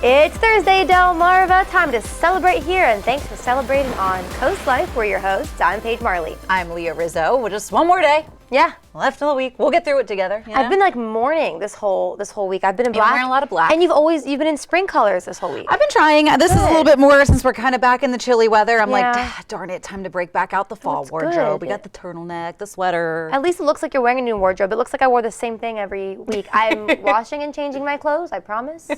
It's Thursday, Delmarva. Time to celebrate here, and thanks for celebrating on Coast Life. We're your hosts. I'm Paige Marley. I'm Leah Rizzo. Well, just one more day. Yeah. Left of the week. We'll get through it together. You know? I've been like mourning this whole week. I've been in black. You're wearing a lot of black. And you've been in spring colors this whole week. I've been trying. This is a little bit more since we're kind of back in the chilly weather. I'm Yeah. like, darn it, time to break back out the fall That's wardrobe. good. We got the turtleneck, the sweater. At least it looks like you're wearing a new wardrobe. It looks like I wore the same thing every week. I'm washing and changing my clothes, I promise.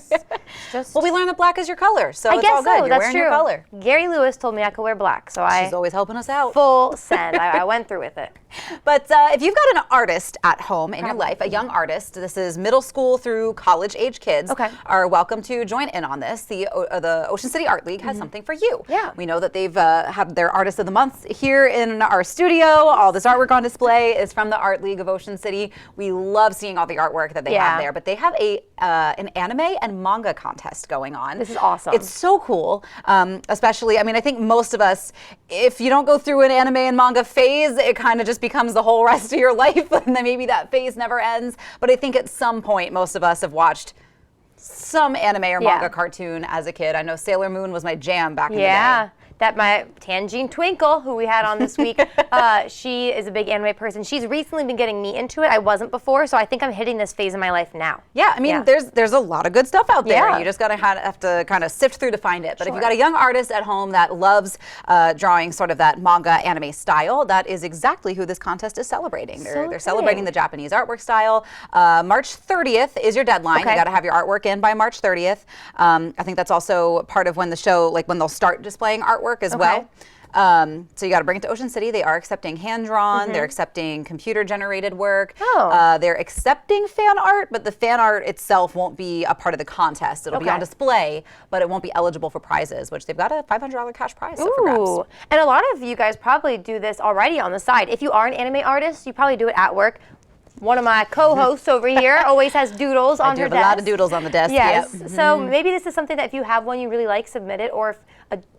Just Well, we learned that black is your color, so I it's guess all good. so. You're That's wearing true. your color. Gary Lewis told me I could wear black, so She's always helping us out. full send. I went through with it. But if you've got an artist at home in your life, a young artist, this is middle school through college age kids, Okay. are welcome to join in on this. The Ocean City Art League has something for you. Yeah. We know that they've had their Artist of the Month here in our studio. All this artwork on display is from the Art League of Ocean City. We love seeing all the artwork that they have there, but they have an anime and manga contest going on. This is awesome. It's so cool, especially, I think most of us, if you don't go through an anime and manga phase, it kind of just becomes the whole rest of your life, and then maybe that phase never ends. But I think at some point, most of us have watched some anime or manga cartoon as a kid. I know Sailor Moon was my jam back in the day. That my Tangine Twinkle, who we had on this week, she is a big anime person. She's recently been getting me into it. I wasn't before, so I think I'm hitting this phase in my life now. Yeah, there's a lot of good stuff out there. Yeah. You just gotta have to kind of sift through to find it. But if you got a young artist at home that loves drawing sort of that manga anime style, that is exactly who this contest is celebrating. They're celebrating the Japanese artwork style. March 30th is your deadline. You got to have your artwork in by March 30th. I think that's also part of when the show, like when they'll start displaying artwork as well. So you got to bring it to Ocean City. They are accepting hand-drawn. They're accepting computer-generated work. They're accepting fan art, but the fan art itself won't be a part of the contest. It'll be on display, but it won't be eligible for prizes, which they've got a $500 cash prize up for grabs. And a lot of you guys probably do this already on the side. If you are an anime artist, you probably do it at work. One of my co-hosts over here always has doodles on her desk. I do have a lot of doodles on the desk. Yes. Yep. So maybe this is something that if you have one you really like, submit it, or if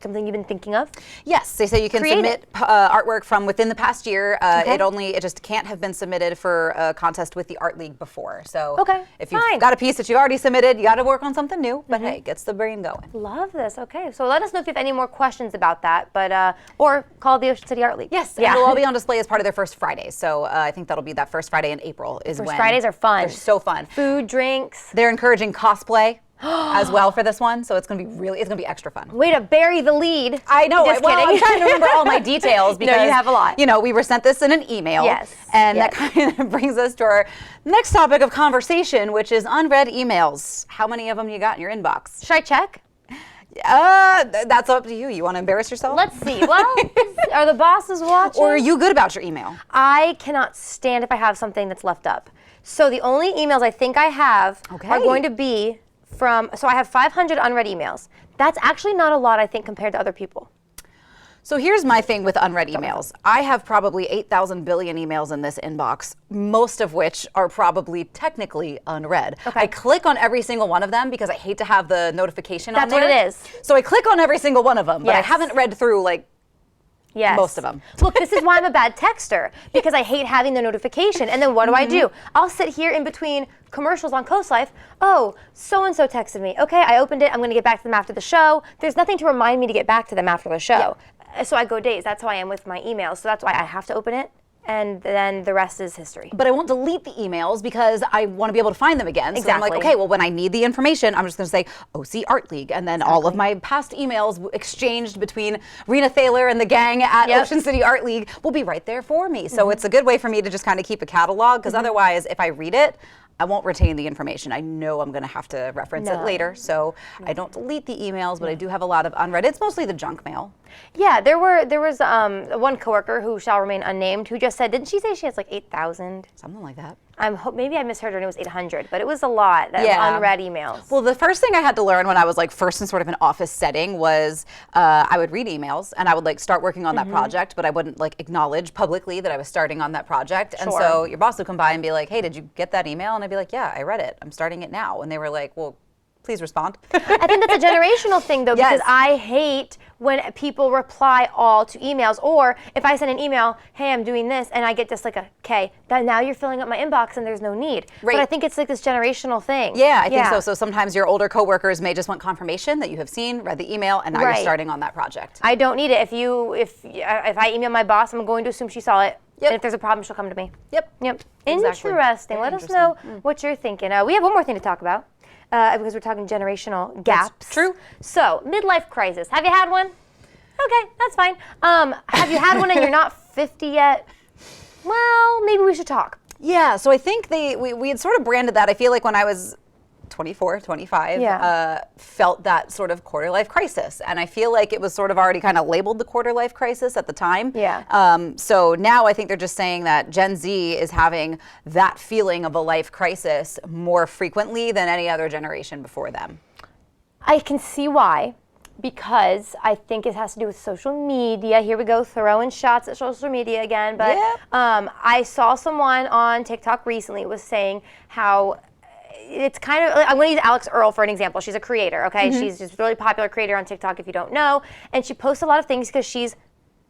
something you've been thinking of. Yes, they say you can submit artwork from within the past year. It just can't have been submitted for a contest with the Art League before. So if you've got a piece that you already submitted, you got to work on something new. But hey, gets the brain going. Love this. Okay, so let us know if you have any more questions about that, but or call the Ocean City Art League. Yes, and it'll all be on display as part of their first Friday. So I think that'll be that first Friday in April is when. Fridays are fun. They're so fun. Food, drinks. They're encouraging cosplay as well for this one, so it's gonna be extra fun. Way to bury the lead. I know. Just well, kidding. I'm trying to remember all my details because you have a lot. We were sent this in an email. Yes. And that kind of brings us to our next topic of conversation, which is unread emails. How many of them you got in your inbox? Should I check? That's up to you. You want to embarrass yourself? Let's see. Well, are the bosses watching? Or are you good about your email? I cannot stand if I have something that's left up. So the only emails I think I have are going to be so I have 500 unread emails. That's actually not a lot, I think, compared to other people. So here's my thing with unread emails. I have probably 8,000 billion emails in this inbox, most of which are probably technically unread. I click on every single one of them because I hate to have the notification on there. That's what it is. So I click on every single one of them, but I haven't read through most of them. Look, this is why I'm a bad texter, because I hate having the notification. And then what do? I'll sit here in between commercials on Coast Life. Oh, so-and-so texted me. Okay, I opened it. I'm going to get back to them after the show. There's nothing to remind me to get back to them after the show. So I go days. That's how I am with my emails. So that's why I have to open it. And then the rest is history. But I won't delete the emails because I want to be able to find them again. So I'm like, okay, well, when I need the information, I'm just going to say OC Art League. And then all of my past emails exchanged between Rena Thaler and the gang at Ocean City Art League will be right there for me. So it's a good way for me to just kind of keep a catalog, because otherwise, if I read it, I won't retain the information. I know I'm going to have to reference it later, so I don't delete the emails, but I do have a lot of unread. It's mostly the junk mail. Yeah, there was one coworker who shall remain unnamed who just said, didn't she say she has like 8,000? Something like that. Maybe I misheard her and it was 800, but it was a lot of unread emails. Well, the first thing I had to learn when I was first in sort of an office setting was I would read emails and I would start working on that project, but I wouldn't acknowledge publicly that I was starting on that project. And so your boss would come by and be like, hey, did you get that email? And I'd be like, yeah, I read it. I'm starting it now. And they were like, well, please respond. I think that's a generational thing, though, because I hate when people reply all to emails, or if I send an email, hey, I'm doing this, and I get just like a K, that now you're filling up my inbox and there's no need. Right. But I think it's like this generational thing. Yeah, I think so. So sometimes your older coworkers may just want confirmation that you have seen, read the email, and now you're starting on that project. I don't need it. If I email my boss, I'm going to assume she saw it. Yep. And if there's a problem, she'll come to me. Yep. Exactly. Interesting. Let us know what you're thinking. We have one more thing to talk about. Because we're talking generational gaps. That's true. So, midlife crisis. Have you had one? Okay, that's fine. Have you had one and you're not 50 yet? Well, maybe we should talk. Yeah, so I think we had sort of branded that. I feel like when I was 24, 25, felt that sort of quarter life crisis. And I feel like it was sort of already kind of labeled the quarter life crisis at the time. Yeah. So now I think they're just saying that Gen Z is having that feeling of a life crisis more frequently than any other generation before them. I can see why. Because I think it has to do with social media. Here we go, throwing shots at social media again. But I saw someone on TikTok recently was saying how it's kind of, I'm going to use Alex Earl for an example. She's a creator, okay? She's just a really popular creator on TikTok if you don't know. And she posts a lot of things because she's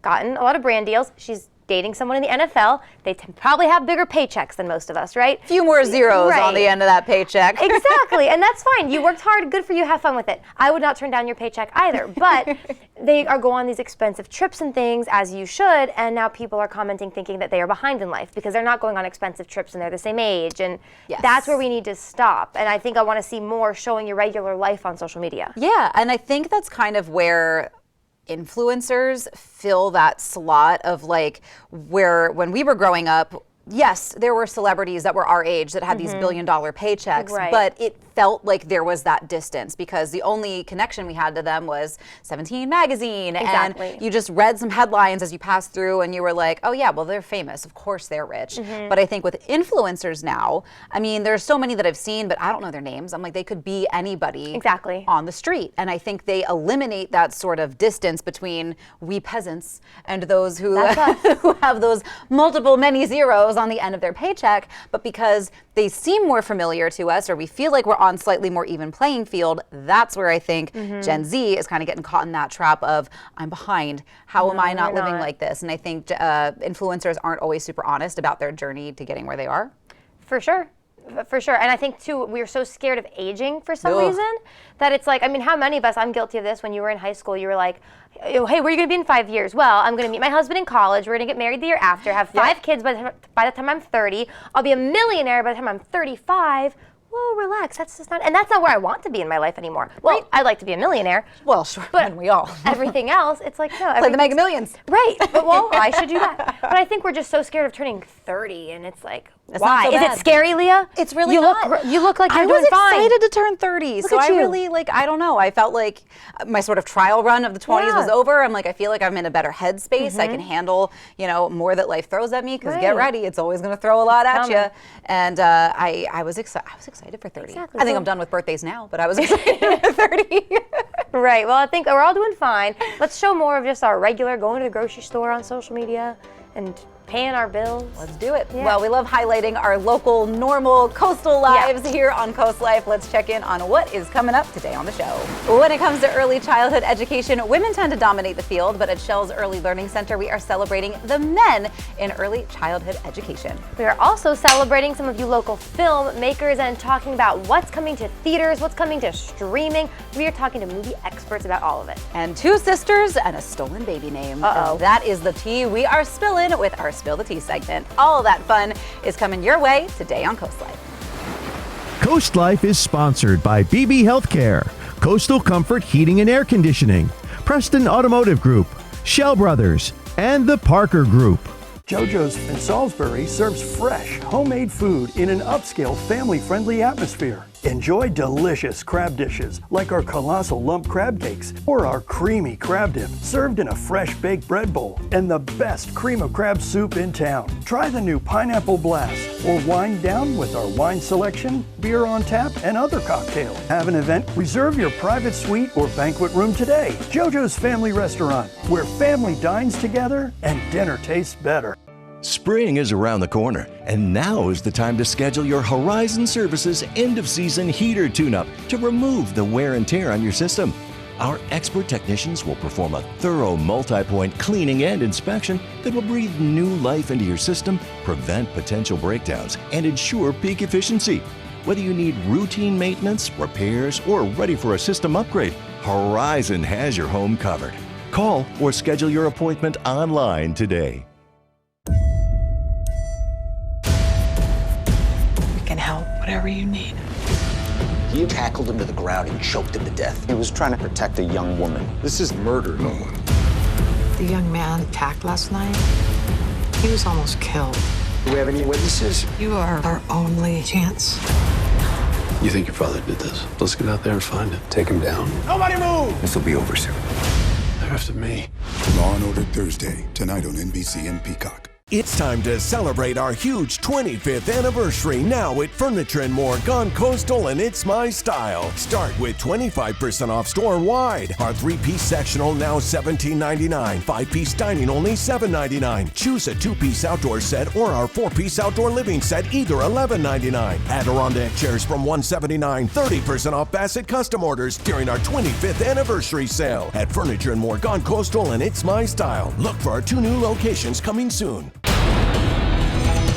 gotten a lot of brand deals. She's dating someone in the NFL. They probably have bigger paychecks than most of us, right? A few more zeros on the end of that paycheck. Exactly, and that's fine. You worked hard, good for you, have fun with it. I would not turn down your paycheck either, but they are going on these expensive trips and things, as you should, and now people are commenting thinking that they are behind in life because they're not going on expensive trips and they're the same age, and that's where we need to stop. And I think I want to see more showing your regular life on social media. Yeah, and I think that's kind of where influencers fill that slot of like where when we were growing up, yes, there were celebrities that were our age that had these billion-dollar paychecks, but it felt like there was that distance because the only connection we had to them was 17 magazine. And you just read some headlines as you passed through and you were like, oh yeah, well, they're famous. Of course they're rich. But I think with influencers now, I mean, there's so many that I've seen, but I don't know their names. I'm like, they could be anybody on the street. And I think they eliminate that sort of distance between we peasants and those who, who have those multiple many zeros on the end of their paycheck, but because they seem more familiar to us or we feel like we're on slightly more even playing field, that's where I think Gen Z is kind of getting caught in that trap of I'm behind. How am I not living like this? And I think influencers aren't always super honest about their journey to getting where they are. For sure. For sure. And I think, too, we're so scared of aging for some reason that it's like, I mean, how many of us, I'm guilty of this, when you were in high school, you were like, hey, where are you going to be in 5 years? Well, I'm going to meet my husband in college. We're going to get married the year after, have 5 kids by the time I'm 30. I'll be a millionaire by the time I'm 35. Whoa, relax. That's just not, and that's not where I want to be in my life anymore. Well, I'd like to be a millionaire. Well, sure, but we all. Everything else, it's like, no. Play the Mega Millions. Right. But, well, I should do that. But I think we're just so scared of turning 30, and it's like, why? Is it scary, Leah? It's really not. You look like you're doing fine. I was excited to turn 30, so I really, like, I don't know. I felt like my sort of trial run of the 20s was over. I'm like, I feel like I'm in a better headspace. I can handle, you know, more that life throws at me, because get ready, it's always going to throw a lot at you. And I was excited for 30. Exactly. I think I'm done with birthdays now, but I was excited for 30. Right. Well, I think we're all doing fine. Let's show more of just our regular going to the grocery store on social media and paying our bills. Let's do it. Yeah. Well, we love highlighting our local, normal, coastal lives here on Coast Life. Let's check in on what is coming up today on the show. When it comes to early childhood education, women tend to dominate the field, but at Shell's Early Learning Center, we are celebrating the men in early childhood education. We are also celebrating some of you local filmmakers and talking about what's coming to theaters, what's coming to streaming. We are talking to movie experts about all of it. And 2 sisters and a stolen baby name. That is the tea we are spilling with our Spill the Tea segment. All of that fun is coming your way today on Coast Life. Coast Life is sponsored by BB Healthcare, Coastal Comfort Heating and Air Conditioning, Preston Automotive Group, Shell Brothers, and the Parker Group. JoJo's in Salisbury serves fresh, homemade food in an upscale, family-friendly atmosphere. Enjoy delicious crab dishes like our colossal lump crab cakes or our creamy crab dip served in a fresh baked bread bowl and the best cream of crab soup in town. Try the new Pineapple Blast or wind down with our wine selection, beer on tap, and other cocktails. Have an event? Reserve your private suite or banquet room today. JoJo's Family Restaurant, where family dines together and dinner tastes better. Spring is around the corner, and now is the time to schedule your Horizon Services end-of-season heater tune-up to remove the wear and tear on your system. Our expert technicians will perform a thorough multi-point cleaning and inspection that will breathe new life into your system, prevent potential breakdowns, and ensure peak efficiency. Whether you need routine maintenance, repairs, or ready for a system upgrade, Horizon has your home covered. Call or schedule your appointment online today. Can help, whatever you need. You tackled him to the ground and choked him to death. He was trying to protect a young woman. This is murder, Nolan. The young man attacked last night. He was almost killed. Do we have any witnesses? You are our only chance. You think your father did this? Let's get out there and find him. Take him down. Nobody move! This will be over soon. They're after me. Law & Order Thursday, tonight on NBC and Peacock. It's time to celebrate our huge 25th anniversary now at Furniture & More Gone Coastal, and it's my style. Start with 25% off store-wide. Our 3-piece sectional now $17.99. 5-piece dining only $7.99. Choose a 2-piece outdoor set or our 4-piece outdoor living set, either $11.99. Adirondack chairs from $179. 30% off Bassett custom orders during our 25th anniversary sale at Furniture & More Gone Coastal, and it's my style. Look for our 2 new locations coming soon.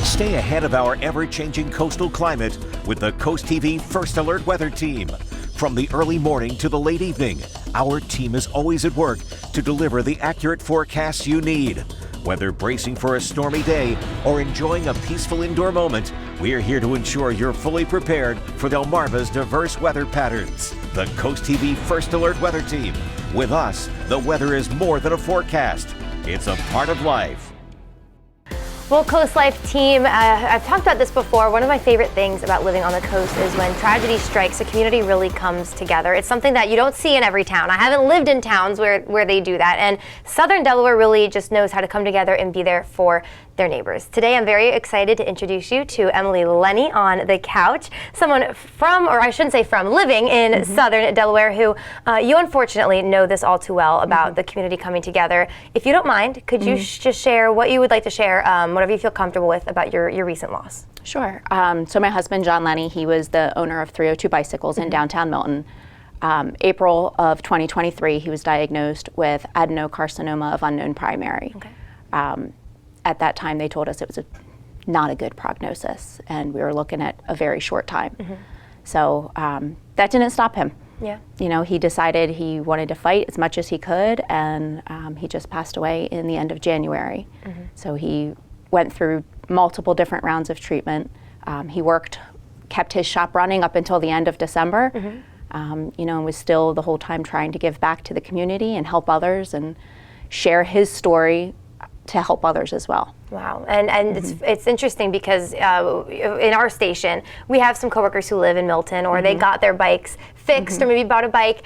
Stay ahead of our ever-changing coastal climate with the Coast TV First Alert Weather Team. From the early morning to the late evening, our team is always at work to deliver the accurate forecasts you need. Whether bracing for a stormy day or enjoying a peaceful indoor moment, we're here to ensure you're fully prepared for Delmarva's diverse weather patterns. The Coast TV First Alert Weather Team. With us, the weather is more than a forecast. It's a part of life. Well, Coast Life team, I've talked about this before. One of my favorite things about living on the coast is when tragedy strikes, the community really comes together. It's something that you don't see in every town. I haven't lived in towns where they do that, and Southern Delaware really just knows how to come together and be there for their neighbors. Today, I'm very excited to introduce you to Emily Lehne on the couch, someone from, or I shouldn't say from, living in Southern Delaware, who you unfortunately know this all too well about the community coming together. If you don't mind, could you just share what you would like to share, whatever you feel comfortable with about your recent loss? Sure. So my husband, John Lehne, he was the owner of 302 Bicycles in downtown Milton. April of 2023, he was diagnosed with adenocarcinoma of unknown primary. Okay. At that time, they told us it was not a good prognosis, and we were looking at a very short time. So that didn't stop him. Yeah. You know, he decided he wanted to fight as much as he could, and he just passed away in the end of January. So he went through multiple different rounds of treatment. He kept his shop running up until the end of December, you know, and was still the whole time trying to give back to the community and help others and share his story to help others as well. Wow, and it's interesting because in our station, we have some coworkers who live in Milton, or they got their bikes fixed, or maybe bought a bike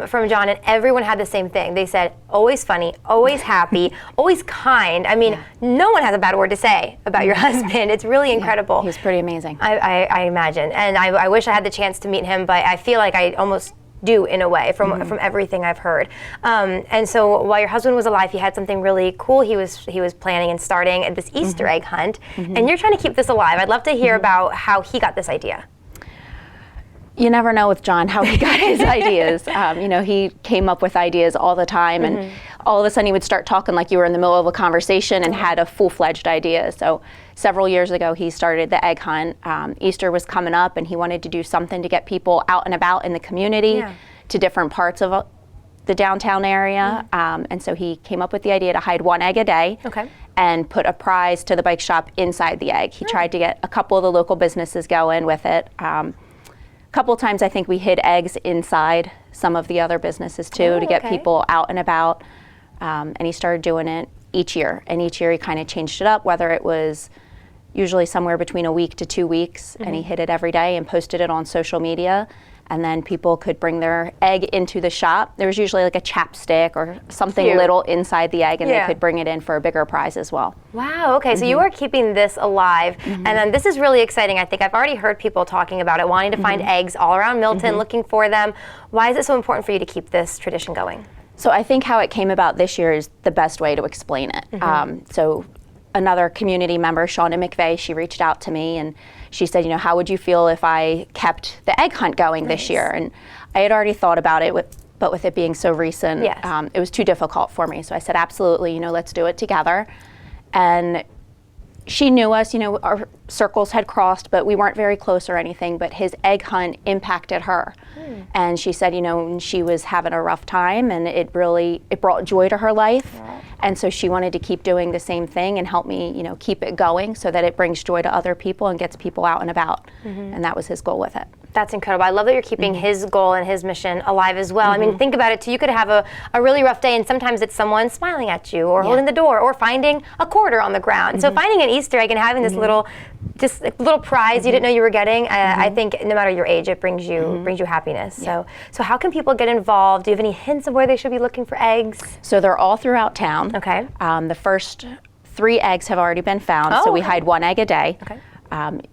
from John, and everyone had the same thing. They said, always funny, always happy, always kind. I mean, no one has a bad word to say about your husband. It's really incredible. He's pretty amazing. I imagine, and I wish I had the chance to meet him, but I feel like I almost do in a way from everything I've heard. And so while your husband was alive, he had something really cool he was planning and starting this Easter egg hunt, and you're trying to keep this alive. I'd love to hear about how he got this idea. You never know with John how he got his ideas. You know, he came up with ideas all the time, and all of a sudden he would start talking like you were in the middle of a conversation and had a full-fledged idea. So several years ago, he started the egg hunt. Easter was coming up, and he wanted to do something to get people out and about in the community to different parts of the downtown area. And so he came up with the idea to hide 1 egg a day and put a prize to the bike shop inside the egg. He tried to get a couple of the local businesses going with it. Couple times I think we hid eggs inside some of the other businesses too to get people out and about, and he started doing it each year, and each year he kind of changed it up, whether it was usually somewhere between a week to 2 weeks, and he hid it every day and posted it on social media, and then people could bring their egg into the shop. There was usually like a chapstick or something little inside the egg, and they could bring it in for a bigger prize as well. Wow, okay, so you are keeping this alive, and then this is really exciting. I think I've already heard people talking about it, wanting to find eggs all around Milton, looking for them. Why is it so important for you to keep this tradition going? So I think how it came about this year is the best way to explain it. So another community member, Shauna McVeigh, she reached out to me and she said, how would you feel if I kept the egg hunt going this year? And I had already thought about it, but with it being so recent, it was too difficult for me. So I said, absolutely, let's do it together. And she knew us, our circles had crossed, but we weren't very close or anything, but his egg hunt impacted her. And she said, she was having a rough time and it brought joy to her life. And so she wanted to keep doing the same thing and help me, keep it going so that it brings joy to other people and gets people out and about. And that was his goal with it. That's incredible. I love that you're keeping his goal and his mission alive as well. I mean, think about it too. You could have a really rough day and sometimes it's someone smiling at you or holding the door or finding a quarter on the ground. So finding an Easter egg and having this little prize you didn't know you were getting, I think no matter your age, it brings you happiness. So how can people get involved? Do you have any hints of where they should be looking for eggs? So they're all throughout town. Okay. The first 3 eggs have already been found. So we hide 1 egg a day. Okay.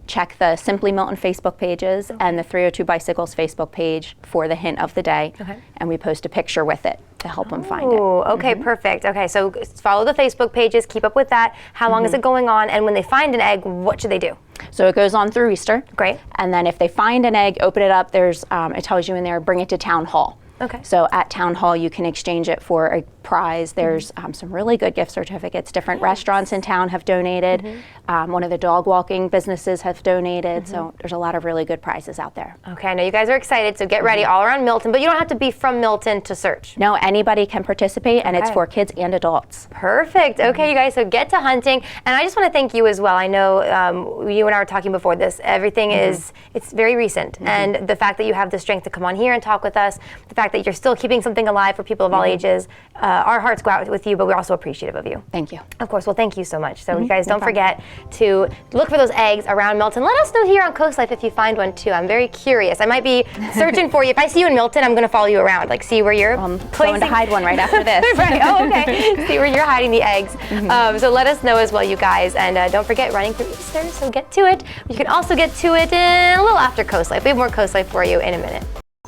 Check the Simply Milton Facebook pages and the 302 Bicycles Facebook page for the hint of the day. And we post a picture with it to help them find it. Okay, perfect. Okay, so follow the Facebook pages, keep up with that. How long is it going on? And when they find an egg, what should they do? So it goes on through Easter. Great. And then if they find an egg, open it up, there's it tells you in there, bring it to Town Hall. Okay. So at Town Hall, you can exchange it for a prize. There's some really good gift certificates. Different restaurants in town have donated. One of the dog walking businesses have donated. So there's a lot of really good prizes out there. Okay, I know you guys are excited, so get ready all around Milton, but you don't have to be from Milton to search. No, anybody can participate, and it's for kids and adults. Perfect. Okay, you guys, so get to hunting. And I just want to thank you as well. I know you and I were talking before this. Everything it's very recent. And the fact that you have the strength to come on here and talk with us, the fact that you're still keeping something alive for people of all ages, our hearts go out with you, but we're also appreciative of you. Thank you. Of course. Well, thank you so much. So you guys don't forget to look for those eggs around Milton. Let us know here on Coast Life if you find one too. I'm very curious. I might be searching for you. If I see you in Milton, I'm going to follow you around, like see where you're going to hide one right after this. Right. Oh, okay. See where you're hiding the eggs. So let us know as well, you guys. And don't forget, running through Easter, so get to it. You can also get to it a little after Coast Life. We have more Coast Life for you in a minute.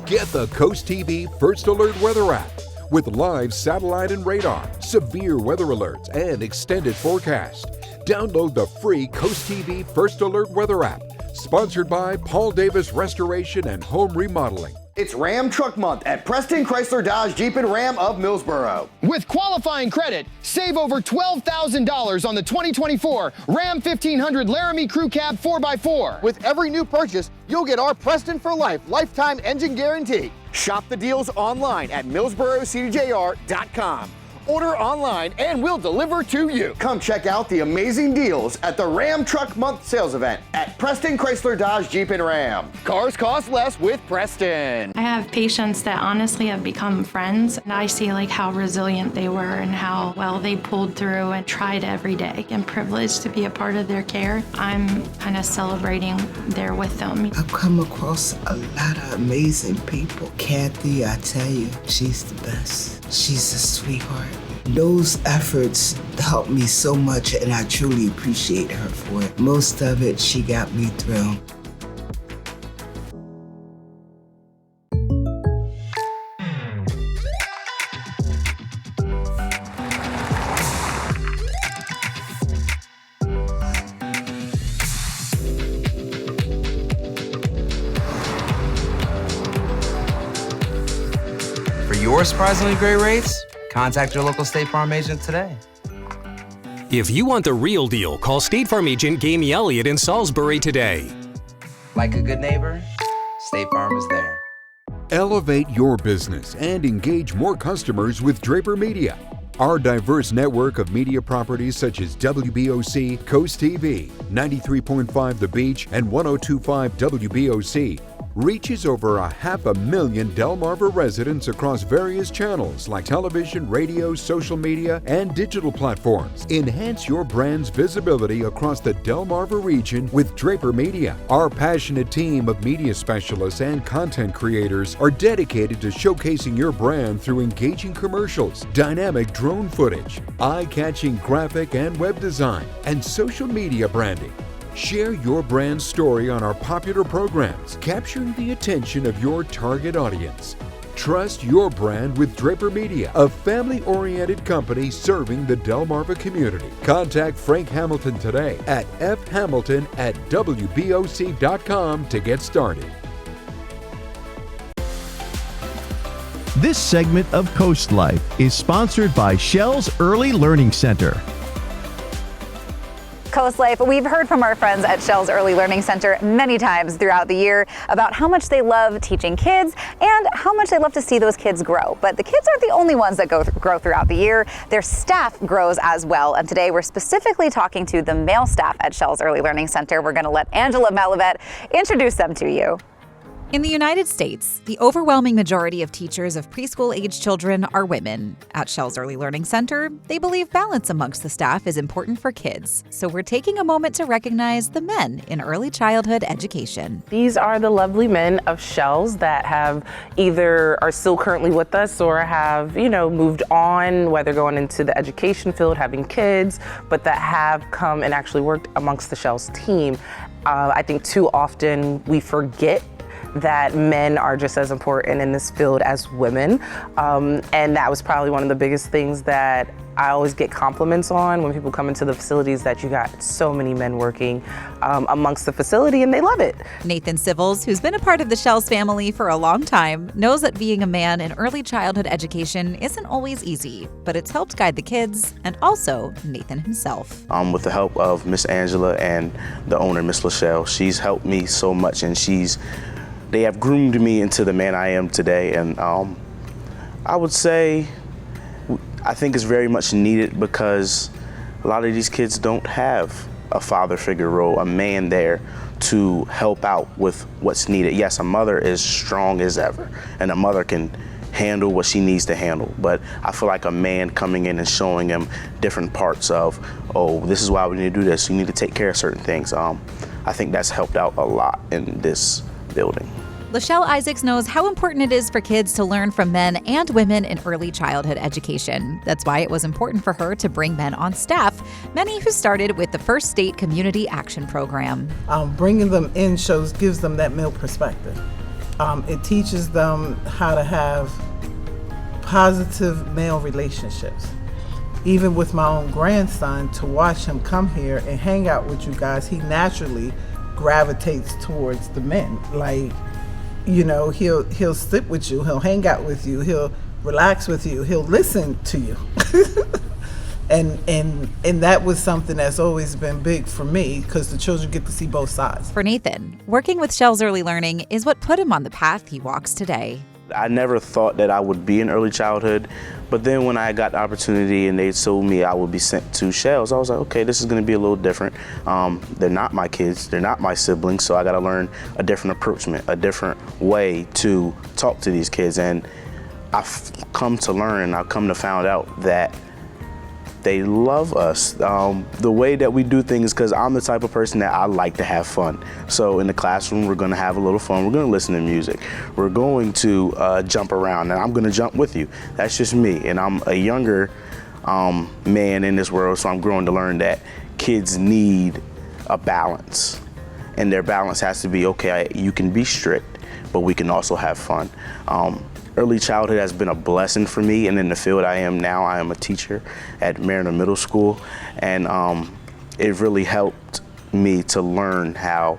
Get the Coast TV First Alert Weather app with live satellite and radar, severe weather alerts, and extended forecast. Download the free Coast TV First Alert Weather app, sponsored by Paul Davis Restoration and Home Remodeling. It's Ram Truck Month at Preston Chrysler Dodge Jeep and Ram of Millsboro. With qualifying credit, save over $12,000 on the 2024 Ram 1500 Laramie Crew Cab 4x4. With every new purchase, you'll get our Preston for Life lifetime engine guarantee. Shop the deals online at millsborocdjr.com. Order online and we'll deliver to you. Come check out the amazing deals at the Ram Truck Month sales event at Preston Chrysler Dodge Jeep and Ram. Cars cost less with Preston. I have patients that honestly have become friends, and I see how resilient they were and how well they pulled through and tried every day. I'm privileged to be a part of their care. I'm kind of celebrating there with them. I've come across a lot of amazing people. Kathy, I tell you, she's the best. She's a sweetheart. Those efforts helped me so much, and I truly appreciate her for it. Most of it, she got me through. For your surprisingly great rates, contact your local State Farm agent today. If you want the real deal, call State Farm agent Gamey Elliott in Salisbury today. Like a good neighbor, State Farm is there. Elevate your business and engage more customers with Draper Media. Our diverse network of media properties such as WBOC, Coast TV, 93.5 The Beach, and 102.5 WBOC reaches over 500,000 Delmarva residents across various channels like television, radio, social media, and digital platforms. Enhance your brand's visibility across the Delmarva region with Draper Media. Our passionate team of media specialists and content creators are dedicated to showcasing your brand through engaging commercials, dynamic drone footage, eye-catching graphic and web design, and social media branding. Share your brand story on our popular programs, capturing the attention of your target audience. Trust your brand with Draper Media, a family-oriented company serving the Delmarva community. Contact Frank Hamilton today at fhamilton@wboc.com to get started. This segment of Coast Life is sponsored by Shell's Early Learning Center. Coast Life, we've heard from our friends at Shell's Early Learning Center many times throughout the year about how much they love teaching kids and how much they love to see those kids grow. But the kids aren't the only ones that grow throughout the year. Their staff grows as well. And today we're specifically talking to the male staff at Shell's Early Learning Center. We're going to let Angela Malavet introduce them to you. In the United States, the overwhelming majority of teachers of preschool-age children are women. At Shell's Early Learning Center, they believe balance amongst the staff is important for kids, so we're taking a moment to recognize the men in early childhood education. These are the lovely men of Shell's that have either are still currently with us or have, moved on, whether going into the education field, having kids, but that have come and actually worked amongst the Shell's team. I think too often we forget that men are just as important in this field as women. And that was probably one of the biggest things that I always get compliments on when people come into the facilities, that you got so many men working amongst the facility, and they love it. Nathan Civils, who's been a part of the Shell's family for a long time, knows that being a man in early childhood education isn't always easy, but it's helped guide the kids and also Nathan himself. With the help of Miss Angela and the owner, Miss Lachelle, she's helped me so much, and they have groomed me into the man I am today. And I would say, I think it's very much needed because a lot of these kids don't have a father figure role, a man there to help out with what's needed. Yes, a mother is strong as ever, and a mother can handle what she needs to handle. But I feel like a man coming in and showing them different parts of, oh, this is why we need to do this. You need to take care of certain things. I think that's helped out a lot in this building. Lachelle Isaacs knows how important it is for kids to learn from men and women in early childhood education. That's why it was important for her to bring men on staff, many who started with the First State Community Action Program. Bringing them in gives them that male perspective. It teaches them how to have positive male relationships. Even with my own grandson, to watch him come here and hang out with you guys, he naturally gravitates towards the men. He'll sit with you, he'll hang out with you, he'll relax with you, he'll listen to you. and that was something that's always been big for me, because the children get to see both sides. For Nathan, working with Shell's Early Learning is what put him on the path he walks today. I never thought that I would be in early childhood, but then when I got the opportunity and they told me I would be sent to Shell's, I was like, okay, this is going to be a little different. They're not my kids, they're not my siblings, so I got to learn a different approachment, a different way to talk to these kids. And I've come to learn, and I've come to find out that they love us. The way that we do things, because I'm the type of person that I like to have fun. So in the classroom, we're going to have a little fun. We're going to listen to music. We're going to jump around, and I'm going to jump with you. That's just me. And I'm a younger man in this world, so I'm growing to learn that kids need a balance. And their balance has to be, okay, you can be strict, but we can also have fun. Early childhood has been a blessing for me, and in the field I am now, I am a teacher at Mariner Middle School, and it really helped me to learn how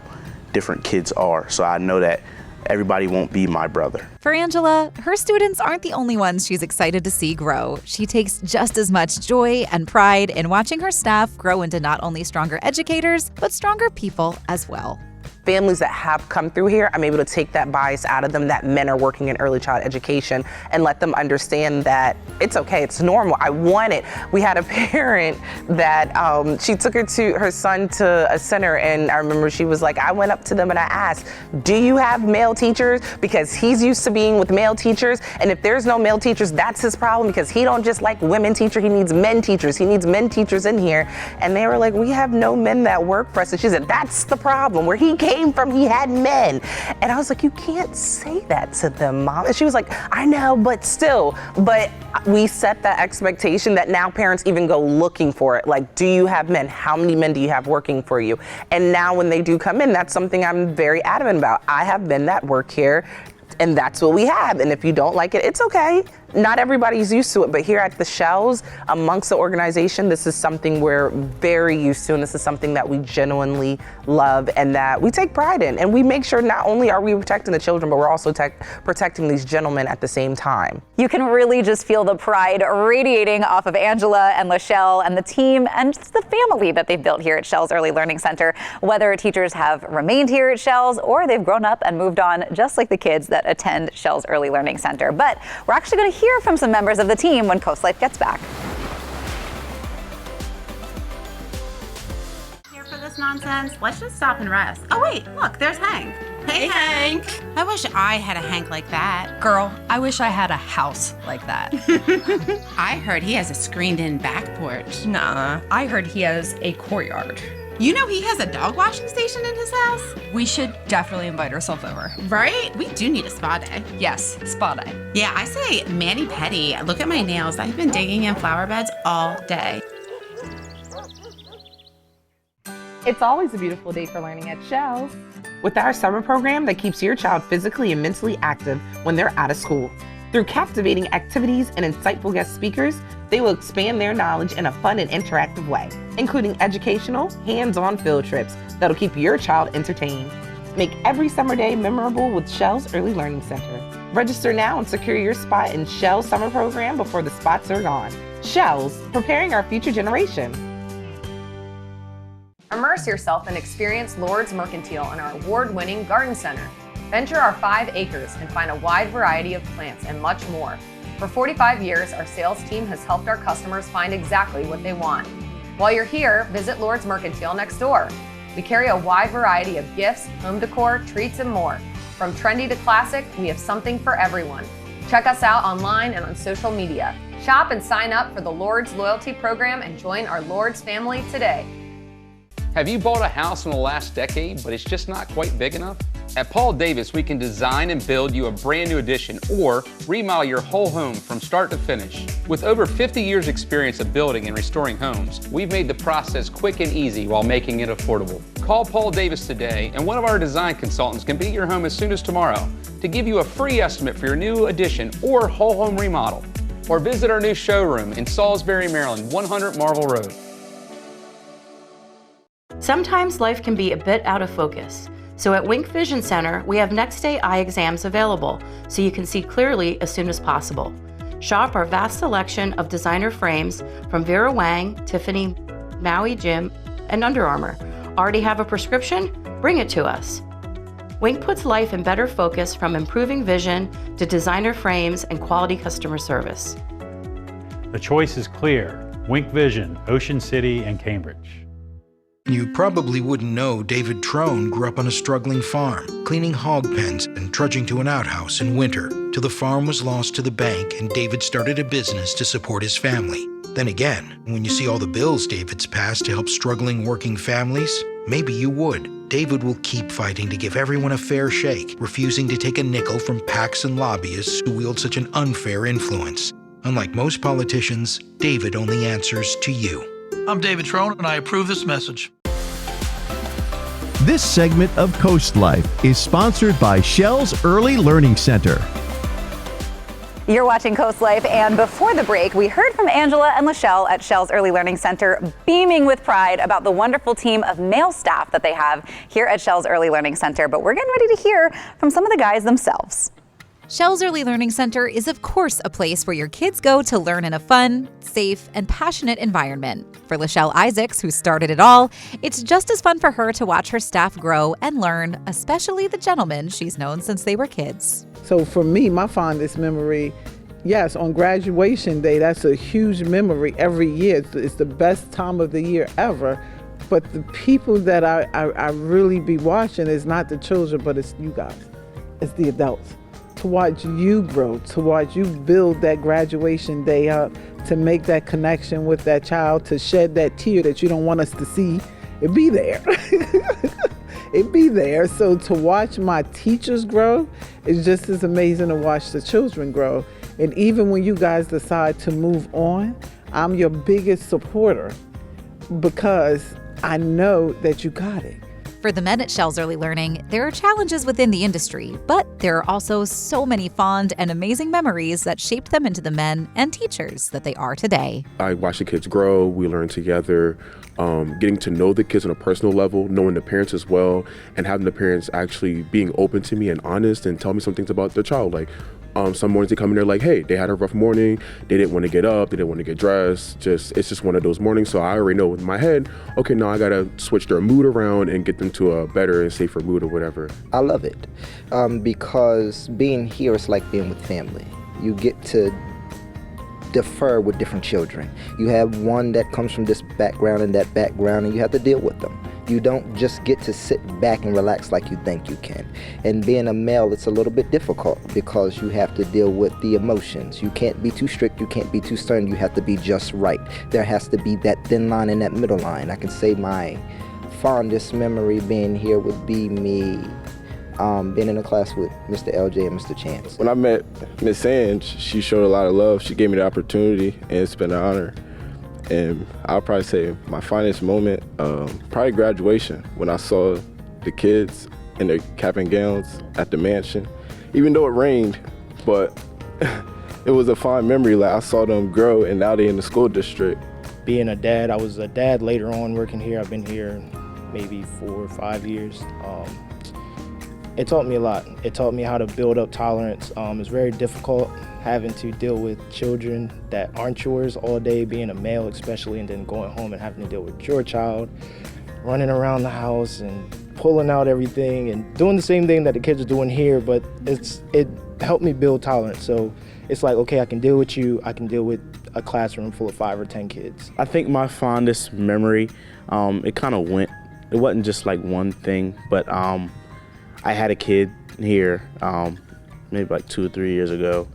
different kids are. So I know that everybody won't be my brother. For Angela, her students aren't the only ones she's excited to see grow. She takes just as much joy and pride in watching her staff grow into not only stronger educators, but stronger people as well. Families that have come through here, I'm able to take that bias out of them that men are working in early child education and let them understand that it's okay, it's normal. I want it. We had a parent that she took her son to a center, and I remember she was like, I went up to them and I asked, do you have male teachers? Because he's used to being with male teachers, and if there's no male teachers, that's his problem, because he don't just like women teachers, he needs men teachers. He needs men teachers in here. And they were like, we have no men that work for us. And she said, that's the problem. Where he came from, he had men. And I was like, you can't say that to them, Mom. And she was like, I know, but still. But we set that expectation that now parents even go looking for it. Like, do you have men? How many men do you have working for you? And now when they do come in, that's something I'm very adamant about. I have men that work here and that's what we have. And if you don't like it, it's okay. Not everybody's used to it, but here at the Shells, amongst the organization, this is something we're very used to, and this is something that we genuinely love and that we take pride in. And we make sure not only are we protecting the children, but we're also protecting these gentlemen at the same time. You can really just feel the pride radiating off of Angela and Lachelle and the team and just the family that they've built here at Shells Early Learning Center. Whether teachers have remained here at Shells or they've grown up and moved on, just like the kids that attend Shells Early Learning Center. But we're actually going to hear from some members of the team when Coast Life gets back. Here for this nonsense? Let's just stop and rest. Oh wait, look, there's Hank. Hey Hank. I wish I had a Hank like that. Girl, I wish I had a house like that. I heard he has a screened-in back porch. Nah, I heard he has a courtyard. You know he has a dog washing station in his house? We should definitely invite ourselves over. Right? We do need a spa day. Yes, spa day. Yeah, I say mani-pedi. Look at my nails. I've been digging in flower beds all day. It's always a beautiful day for learning at Shells. With our summer program that keeps your child physically and mentally active when they're out of school. Through captivating activities and insightful guest speakers, they will expand their knowledge in a fun and interactive way, including educational, hands-on field trips that'll keep your child entertained. Make every summer day memorable with Shells Early Learning Center. Register now and secure your spot in Shells summer program before the spots are gone. Shells, preparing our future generation. Immerse yourself and experience Lord's Mercantile in our award-winning garden center. Venture our 5 acres and find a wide variety of plants and much more. For 45 years, our sales team has helped our customers find exactly what they want. While you're here, visit Lord's Mercantile next door. We carry a wide variety of gifts, home decor, treats, and more. From trendy to classic, we have something for everyone. Check us out online and on social media. Shop and sign up for the Lord's Loyalty Program and join our Lord's family today. Have you bought a house in the last decade, but it's just not quite big enough? At Paul Davis, we can design and build you a brand new addition or remodel your whole home from start to finish. With over 50 years experience of building and restoring homes, we've made the process quick and easy while making it affordable. Call Paul Davis today and one of our design consultants can be at your home as soon as tomorrow to give you a free estimate for your new addition or whole home remodel. Or visit our new showroom in Salisbury, Maryland, 100 Marvel Road. Sometimes life can be a bit out of focus. So at Wink Vision Center, we have next day eye exams available so you can see clearly as soon as possible. Shop our vast selection of designer frames from Vera Wang, Tiffany, Maui Jim, and Under Armour. Already have a prescription? Bring it to us. Wink puts life in better focus from improving vision to designer frames and quality customer service. The choice is clear. Wink Vision, Ocean City and Cambridge. You probably wouldn't know David Trone grew up on a struggling farm, cleaning hog pens and trudging to an outhouse in winter, till the farm was lost to the bank and David started a business to support his family. Then again, when you see all the bills David's passed to help struggling working families, maybe you would. David will keep fighting to give everyone a fair shake, refusing to take a nickel from PACs and lobbyists who wield such an unfair influence. Unlike most politicians, David only answers to you. I'm David Trone, and I approve this message. This segment of Coast Life is sponsored by Shells Early Learning Center. You're watching Coast Life, and before the break, we heard from Angela and Lachelle at Shells Early Learning Center, beaming with pride about the wonderful team of male staff that they have here at Shells Early Learning Center. But we're getting ready to hear from some of the guys themselves. Shells Early Learning Center is, of course, a place where your kids go to learn in a fun, safe, and passionate environment. For Lachelle Isaacs, who started it all, it's just as fun for her to watch her staff grow and learn, especially the gentlemen she's known since they were kids. So for me, my fondest memory, yes, on graduation day, that's a huge memory every year. It's the best time of the year ever. But the people that I really be watching is not the children, but it's you guys. It's the adults. To watch you grow, to watch you build that graduation day up, to make that connection with that child, to shed that tear that you don't want us to see, it be there. It be there. So to watch my teachers grow is just as amazing to watch the children grow. And even when you guys decide to move on, I'm your biggest supporter because I know that you got it. For the men at Shells Early Learning, there are challenges within the industry, but there are also so many fond and amazing memories that shaped them into the men and teachers that they are today. I watch the kids grow, we learn together, getting to know the kids on a personal level, knowing the parents as well, and having the parents actually being open to me and honest and tell me some things about their child. Like some mornings they come in there like, hey, they had a rough morning, they didn't want to get up, they didn't want to get dressed, it's just one of those mornings. So I already know in my head, okay, now I gotta switch their mood around and get them to a better and safer mood or whatever. I love it because being here is like being with family. You get to defer with different children. You have one that comes from this background and that background, and you have to deal with them. You don't just get to sit back and relax like you think you can. And being a male, it's a little bit difficult because you have to deal with the emotions. You can't be too strict, you can't be too stern, you have to be just right. There has to be that thin line and that middle line. I can say my fondest memory being here would be me being in a class with Mr. LJ and Mr. Chance. When I met Miss Ange, she showed a lot of love. She gave me the opportunity, and it's been an honor. And I'll probably say my finest moment, probably graduation, when I saw the kids in their cap and gowns at the mansion. Even though it rained, but it was a fond memory. Like, I saw them grow, and now they're in the school district. Being a dad, I was a dad later on working here. I've been here maybe 4 or 5 years. It taught me a lot. It taught me how to build up tolerance. It's very difficult having to deal with children that aren't yours all day, being a male especially, and then going home and having to deal with your child, running around the house and pulling out everything and doing the same thing that the kids are doing here, but it helped me build tolerance. So it's like, okay, I can deal with you, I can deal with a classroom full of 5 or 10 kids. I think my fondest memory, it wasn't just like one thing, but I had a kid here maybe like 2 or 3 years ago,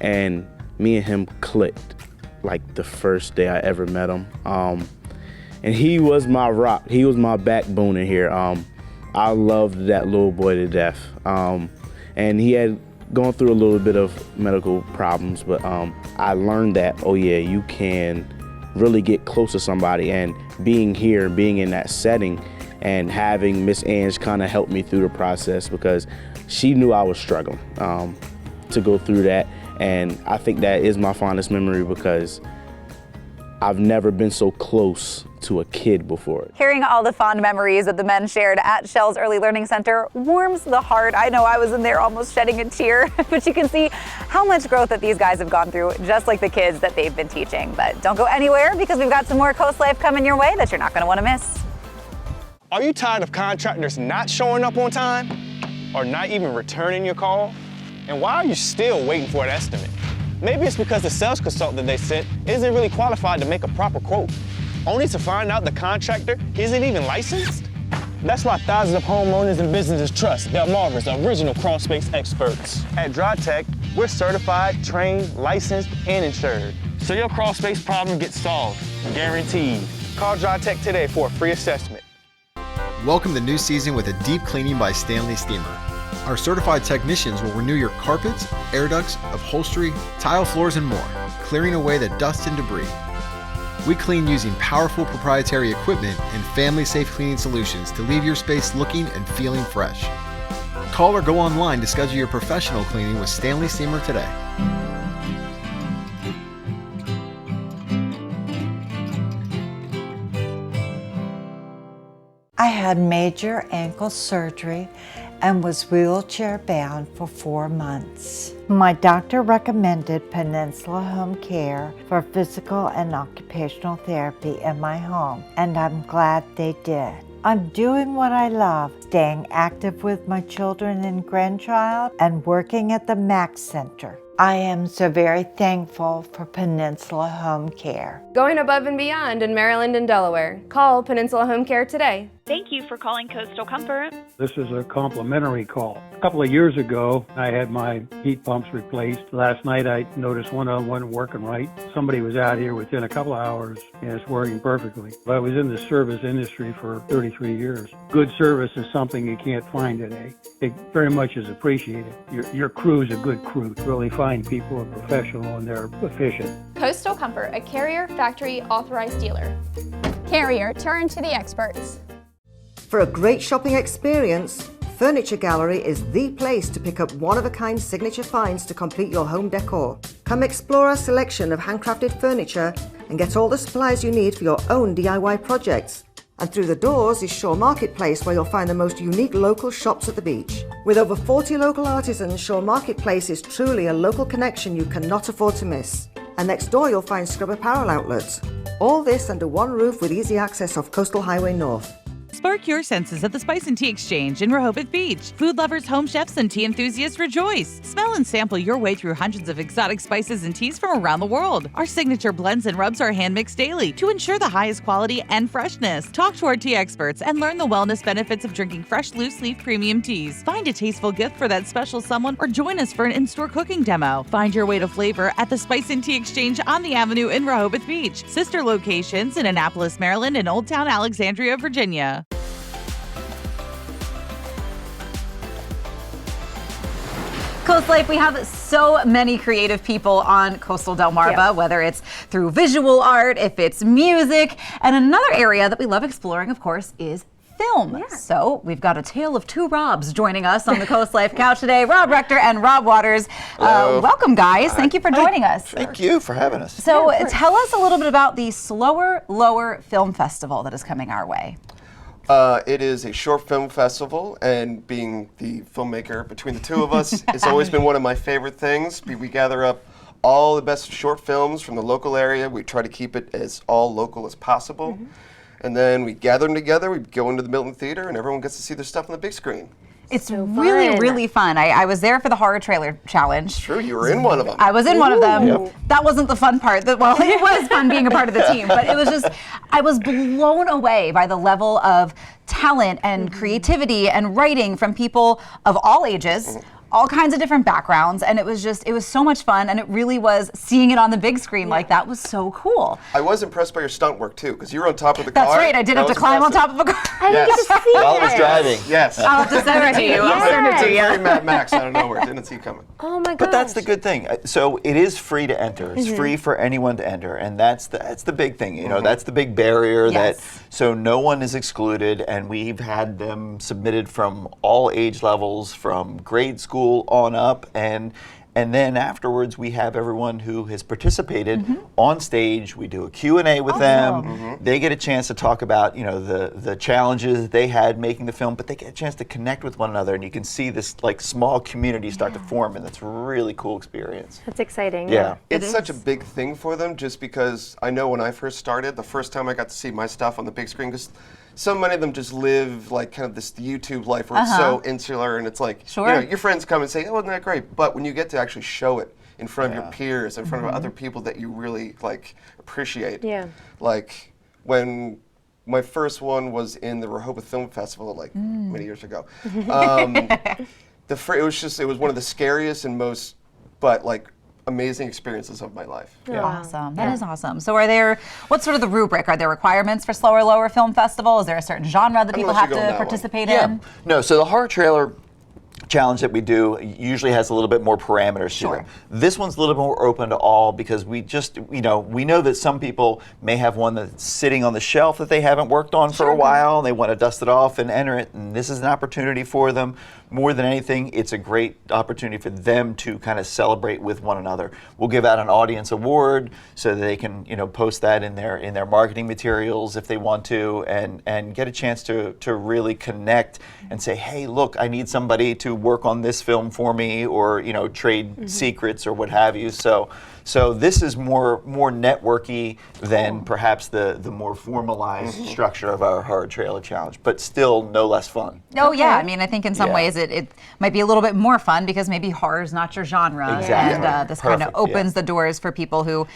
and me and him clicked like the first day I ever met him. And he was my rock. He was my backbone in here. I loved that little boy to death. And he had gone through a little bit of medical problems, but I learned that, oh yeah, you can really get close to somebody. And being here, being in that setting, and having Miss Ange kind of help me through the process, because she knew I was struggling to go through that. And I think that is my fondest memory, because I've never been so close to a kid before. Hearing all the fond memories that the men shared at Shells Early Learning Center warms the heart. I know I was in there almost shedding a tear, but you can see how much growth that these guys have gone through, just like the kids that they've been teaching. But don't go anywhere, because we've got some more Coast Life coming your way that you're not going to want to miss. Are you tired of contractors not showing up on time or not even returning your call? And why are you still waiting for an estimate? Maybe it's because the sales consultant they sent isn't really qualified to make a proper quote, only to find out the contractor isn't even licensed? That's why thousands of homeowners and businesses trust Delmarva's original crawl space experts. At DryTech, we're certified, trained, licensed, and insured. So your crawl space problem gets solved, guaranteed. Call DryTech today for a free assessment. Welcome the new season with a deep cleaning by Stanley Steamer. Our certified technicians will renew your carpets, air ducts, upholstery, tile floors, and more, clearing away the dust and debris. We clean using powerful proprietary equipment and family-safe cleaning solutions to leave your space looking and feeling fresh. Call or go online to schedule your professional cleaning with Stanley Steamer today. I had major ankle surgery and was wheelchair bound for 4 months. My doctor recommended Peninsula Home Care for physical and occupational therapy in my home, and I'm glad they did. I'm doing what I love, staying active with my children and grandchild, and working at the MAC Center. I am so very thankful for Peninsula Home Care. Going above and beyond in Maryland and Delaware. Call Peninsula Home Care today. Thank you for calling Coastal Comfort. This is a complimentary call. A couple of years ago, I had my heat pumps replaced. Last night, I noticed one of them wasn't working right. Somebody was out here within a couple of hours, and it's working perfectly. But I was in the service industry for 33 years. Good service is something you can't find today. It very much is appreciated. Your crew is a good crew. Really fine people are professional and they're efficient. Coastal Comfort, a Carrier Factory authorized dealer. Carrier, turn to the experts. For a great shopping experience, Furniture Gallery is the place to pick up one-of-a-kind signature finds to complete your home decor. Come explore our selection of handcrafted furniture and get all the supplies you need for your own DIY projects. And through the doors is Shore Marketplace, where you'll find the most unique local shops at the beach. With over 40 local artisans, Shore Marketplace is truly a local connection you cannot afford to miss. And next door you'll find Scrub Apparel outlets. All this under one roof with easy access off Coastal Highway North. Spark your senses at the Spice and Tea Exchange in Rehoboth Beach. Food lovers, home chefs, and tea enthusiasts rejoice. Smell and sample your way through hundreds of exotic spices and teas from around the world. Our signature blends and rubs are hand-mixed daily to ensure the highest quality and freshness. Talk to our tea experts and learn the wellness benefits of drinking fresh, loose-leaf premium teas. Find a tasteful gift for that special someone or join us for an in-store cooking demo. Find your way to flavor at the Spice and Tea Exchange on the Avenue in Rehoboth Beach. Sister locations in Annapolis, Maryland, and Old Town Alexandria, Virginia. Coast Life, we have so many creative people on Coastal Delmarva, whether it's through visual art, if it's music, and another area that we love exploring, of course, is film. So we've got a tale of two Robs joining us on the Coast Life couch today. Rob Rector and Rob Waters. Welcome, guys. Thank you for joining us. Thank you for having us. So tell us a little bit about the Slower Lower Film Festival that is coming our way. It is a short film festival, and being the filmmaker between the two of us, it's always been one of my favorite things. We gather up all the best short films from the local area. We try to keep it as all local as possible. And then we gather them together, we go into the Milton Theater, and everyone gets to see their stuff on the big screen. It's really, really fun. I was there for the horror trailer challenge. True, you were in one of them. I was in one of them. That wasn't the fun part. Well, it was fun being a part of the team, but it was just, I was blown away by the level of talent and creativity and writing from people of all ages. All kinds of different backgrounds, and it was so much fun, and it really was seeing it on the big screen like that was so cool. I was impressed by your stunt work too, because you were on top of the car. That's right, I did have to climb on top of a car. I didn't get to see while it was driving. Yes. I'll have to send it to you. I'll send it to you. Very Mad Max out of nowhere, didn't see coming. Oh my god! But that's the good thing. So it is free to enter. It's free for anyone to enter, and that's the big thing. You know, that's the big barrier that so no one is excluded, and we've had them submitted from all age levels, from grade school on up. And then afterwards, we have everyone who has participated on stage. We do a Q&A with them. They get a chance to talk about, you know, the challenges they had making the film, but they get a chance to connect with one another, and you can see this like small community start to form, and it's a really cool experience. That's exciting. Yeah. It's such a big thing for them, just because I know when I first started, the first time I got to see my stuff on the big screen, because so many of them just live like kind of this YouTube life where it's so insular, and it's like, you know, your friends come and say, oh, wasn't that great? But when you get to actually show it in front of your peers, in front of other people that you really like appreciate. Like when my first one was in the Rehoboth Film Festival like many years ago. It was one of the scariest and most, but like amazing experiences of my life. Awesome. That is awesome. So what's sort of the rubric? Are there requirements for Slower Lower Film Festival? Is there a certain genre that people have to participate in? No, so the horror trailer challenge that we do usually has a little bit more parameters to it. This one's a little bit more open to all, because we just, we know that some people may have one that's sitting on the shelf that they haven't worked on for a while, and they want to dust it off and enter it, and this is an opportunity for them. More than anything, it's a great opportunity for them to kind of celebrate with one another. We'll give out an audience award so that they can, post that in their marketing materials if they want to, and get a chance to really connect and say, hey, look, I need somebody to work on this film for me, or trade secrets or what have you. So this is more networky than perhaps the more formalized structure of our horror trailer challenge, but still no less fun. Oh yeah, I mean, I think in some ways it might be a little bit more fun because maybe horror is not your genre, and this kind of opens the doors for people who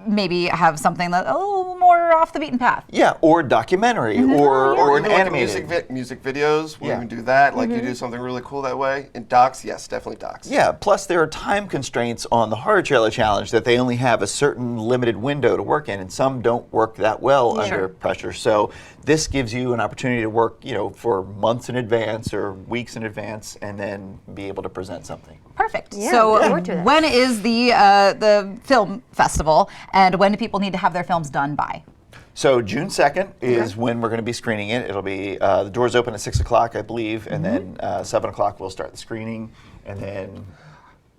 maybe have something that a little more off the beaten path. Yeah, or documentary, or an animated. Music videos, we'll even do that. Like you do something really cool that way. In docs, yes, definitely docs. Yeah, plus there are time constraints on the horror trailer challenge that they only have a certain limited window to work in, and some don't work that well under pressure. So this gives you an opportunity to work, for months in advance or weeks in advance, and then be able to present something. Perfect. So when is the film festival, and when do people need to have their films done by? So June 2nd is when we're going to be screening it. It'll be, the doors open at 6 o'clock, I believe, and then 7 o'clock we'll start the screening, and then...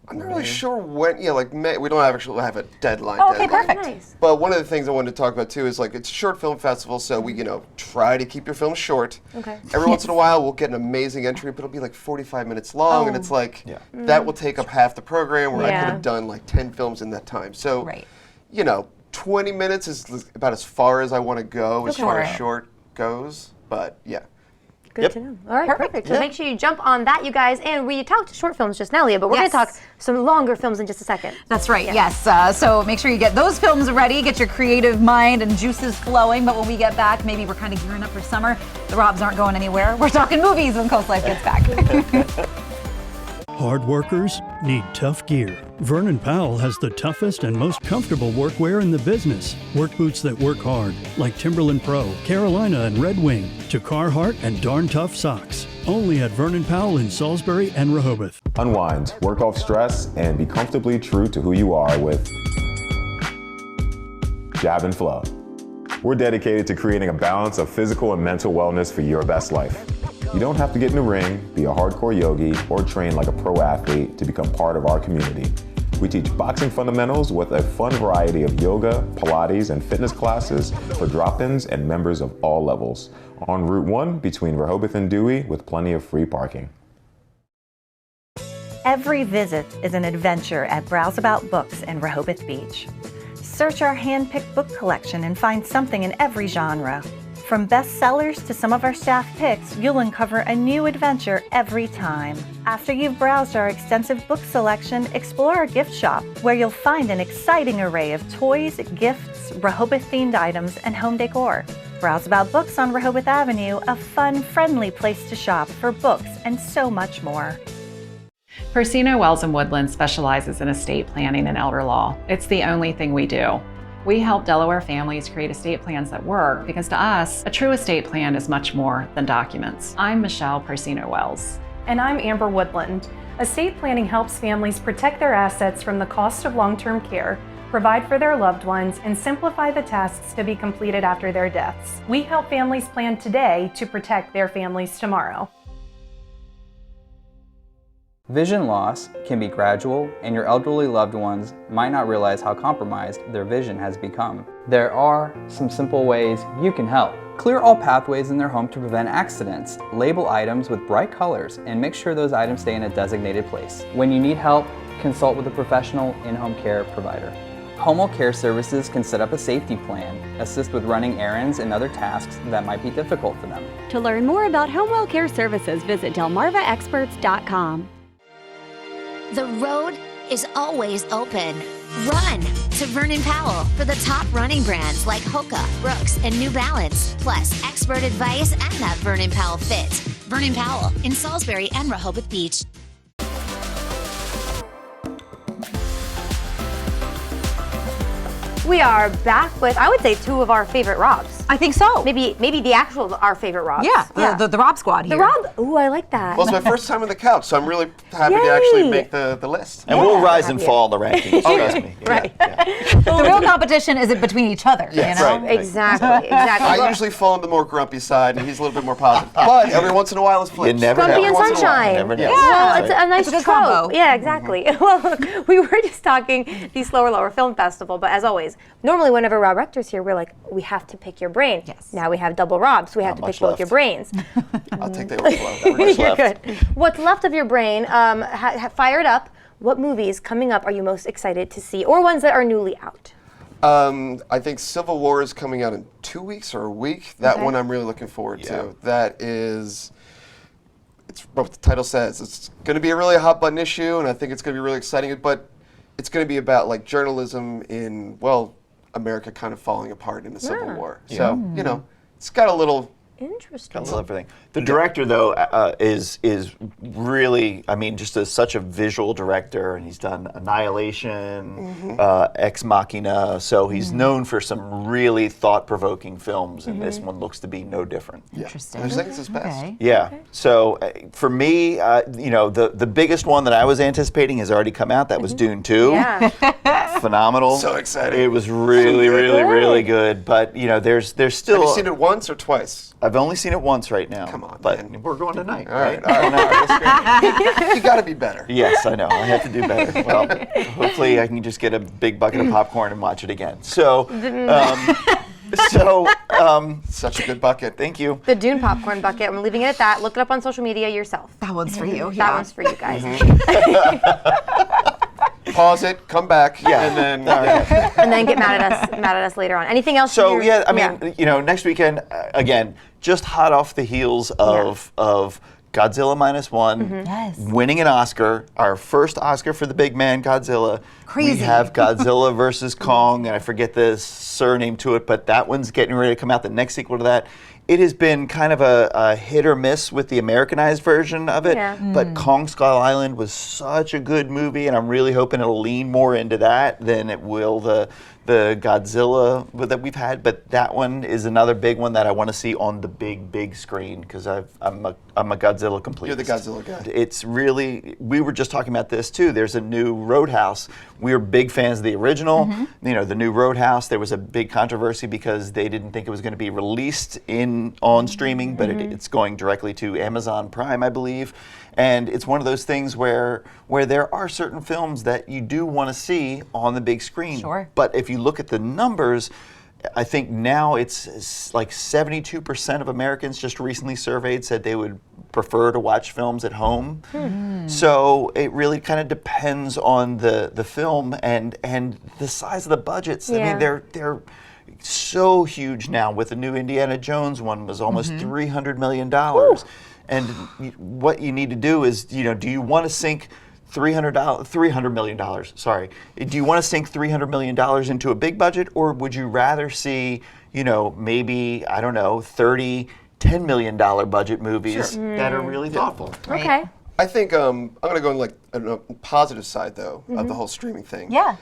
I'm not really sure when, like May, we don't actually have a deadline. Oh, okay, perfect. Nice. But one of the things I wanted to talk about too is like it's a short film festival, so we, try to keep your film short. Okay. Every once in a while we'll get an amazing entry, but it'll be like 45 minutes long, and it's like, that will take up half the program where I could have done like 10 films in that time. So, 20 minutes is about as far as I want to go as far as short goes, but yeah. Good to know. All right, perfect. So make sure you jump on that, you guys. And we talked short films just now, Leah, but we're going to talk some longer films in just a second. That's right, yes. So make sure you get those films ready, get your creative mind and juices flowing. But when we get back, maybe we're kind of gearing up for summer. The Robs aren't going anywhere. We're talking movies when Coast Life gets back. Hard workers need tough gear. Vernon Powell has the toughest and most comfortable workwear in the business. Work boots that work hard, like Timberland Pro, Carolina, and Red Wing, to Carhartt and Darn Tough socks. Only at Vernon Powell in Salisbury and Rehoboth. Unwind, work off stress, and be comfortably true to who you are with Jab and Flow. We're dedicated to creating a balance of physical and mental wellness for your best life. You don't have to get in the ring, be a hardcore yogi, or train like a pro athlete to become part of our community. We teach boxing fundamentals with a fun variety of yoga, Pilates, and fitness classes for drop-ins and members of all levels. On Route 1 between Rehoboth and Dewey with plenty of free parking. Every visit is an adventure at Browse About Books in Rehoboth Beach. Search our hand-picked book collection and find something in every genre. From bestsellers to some of our staff picks, you'll uncover a new adventure every time. After you've browsed our extensive book selection, explore our gift shop, where you'll find an exciting array of toys, gifts, Rehoboth-themed items, and home decor. Browse About Books on Rehoboth Avenue, a fun, friendly place to shop for books and so much more. Persino Wells and Woodland specializes in estate planning and elder law. It's the only thing we do. We help Delaware families create estate plans that work because to us, a true estate plan is much more than documents. I'm Michelle Persino Wells. And I'm Amber Woodland. Estate planning helps families protect their assets from the cost of long-term care, provide for their loved ones, and simplify the tasks to be completed after their deaths. We help families plan today to protect their families tomorrow. Vision loss can be gradual, and your elderly loved ones might not realize how compromised their vision has become. There are some simple ways you can help. Clear all pathways in their home to prevent accidents. Label items with bright colors and make sure those items stay in a designated place. When you need help, consult with a professional in-home care provider. Home Care Services can set up a safety plan, assist with running errands and other tasks that might be difficult for them. To learn more about Home Care Services, visit delmarvaexperts.com. The road is always open. Run to Vernon Powell for the top running brands like Hoka, Brooks, and New Balance, plus expert advice and that Vernon Powell fit. Vernon Powell in Salisbury and Rehoboth Beach. We are back with, I would say, two of our favorite Robs. I think so. Maybe the actual our favorite Robs. Yeah, the Rob squad here. The Rob. Ooh, I like that. Well, it's my first time on the couch, so I'm really happy to actually make the list. And we'll rise and fall in the rankings, trust me. Right. The real competition is it between each other. Yes, you know? right. Exactly. I usually fall on the more grumpy side, and he's a little bit more positive. But every once in a while, it's flips. You never Grumpy know. and sunshine. Never know. Well, it's a nice It's a good trope. combo. Yeah, exactly. Well, we were just talking the Slower Lower Film Festival, but as always, normally whenever Rob Rector's here, we're like, we have to pick your brain. Yes. Now we have double Robs, so we have to pick both your brains. I'll take the overflow. You're good. What's left of your brain, fire it up. What movies coming up are you most excited to see, or ones that are newly out? I think Civil War is coming out in 2 weeks or a week. That one I'm really looking forward to. That is, it's what the title says. It's going to be a really hot button issue, and I think it's going to be really exciting. But it's going to be about like journalism in, well, America kind of falling apart in the Civil War. So, you know, it's got a little Interesting. I love everything. The director, though, is really, I mean, just such a visual director, and he's done Annihilation, Ex Machina, so he's known for some really thought-provoking films, and this one looks to be no different. Interesting. I think it's his best. Okay. Yeah. So for me, you know, the biggest one that I was anticipating has already come out. That was Dune 2. Yeah. Phenomenal. So exciting. It was really good. But you know, there's still. Have you seen it once or twice? I've only seen it once right now. Come on, but man. we're going tonight. All right. You got to be better. Yes, I know. I have to do better. Well, hopefully I can just get a big bucket of popcorn and watch it again. So. Such a good bucket. Thank you. The Dune popcorn bucket. I'm leaving it at that. Look it up on social media yourself. That one's for you. That one's for you guys. Pause it, come back, and then and then get mad at us later on. Anything else? So yeah, I mean, you know, next weekend again, just hot off the heels of Godzilla -1, Yes. winning an Oscar, our first Oscar for the big man Godzilla. Crazy. We have Godzilla versus Kong, and I forget the surname to it, but that one's getting ready to come out. The next sequel to that. It has been kind of a hit or miss with the Americanized version of it, but Kong Skull Island was such a good movie, and I'm really hoping it'll lean more into that than it will the Godzilla that we've had. But that one is another big one that I want to see on the big screen because I'm a Godzilla completist. You're the Godzilla guy. It's really, we were just talking about this too. There's a new Roadhouse. We were big fans of the original. You know, the new Roadhouse. There was a big controversy because they didn't think it was going to be released on streaming, but it's going directly to Amazon Prime, I believe. And it's one of those things where there are certain films that you do want to see on the big screen. Sure. But if you look at the numbers, I think now it's like 72% of Americans just recently surveyed said they would prefer to watch films at home. So it really kind of depends on the film and the size of the budgets. I mean, they're so huge now. With the new Indiana Jones one was almost $300 million. And what you need to do is, you know, do you want to sink $300 million, sorry. Do you want to sink $300 million into a big budget, or would you rather see, you know, maybe, I don't know, $10 million budget movies that are really thoughtful? Okay. I think I'm going to go on like a positive side though of the whole streaming thing. Yeah.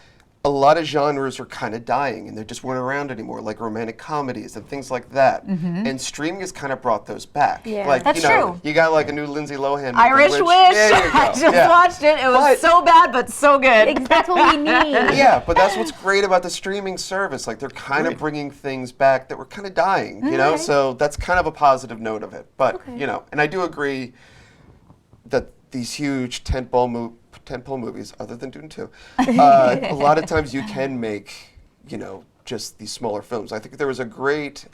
A lot of genres are kind of dying and they just weren't around anymore, like romantic comedies and things like that. And streaming has kind of brought those back. Yeah. Like, That's you know, true. You got like a new Lindsay Lohan movie, Irish which, Wish. There you go. I just watched it. It was so bad, but so good. That's what we need. Yeah, but that's what's great about the streaming service. Like they're kind of bringing things back that were kind of dying, you know? So that's kind of a positive note of it. But, you know, and I do agree that these huge tentpole movies, other than Dune 2, a lot of times you can make, you know, just these smaller films. I think there was a great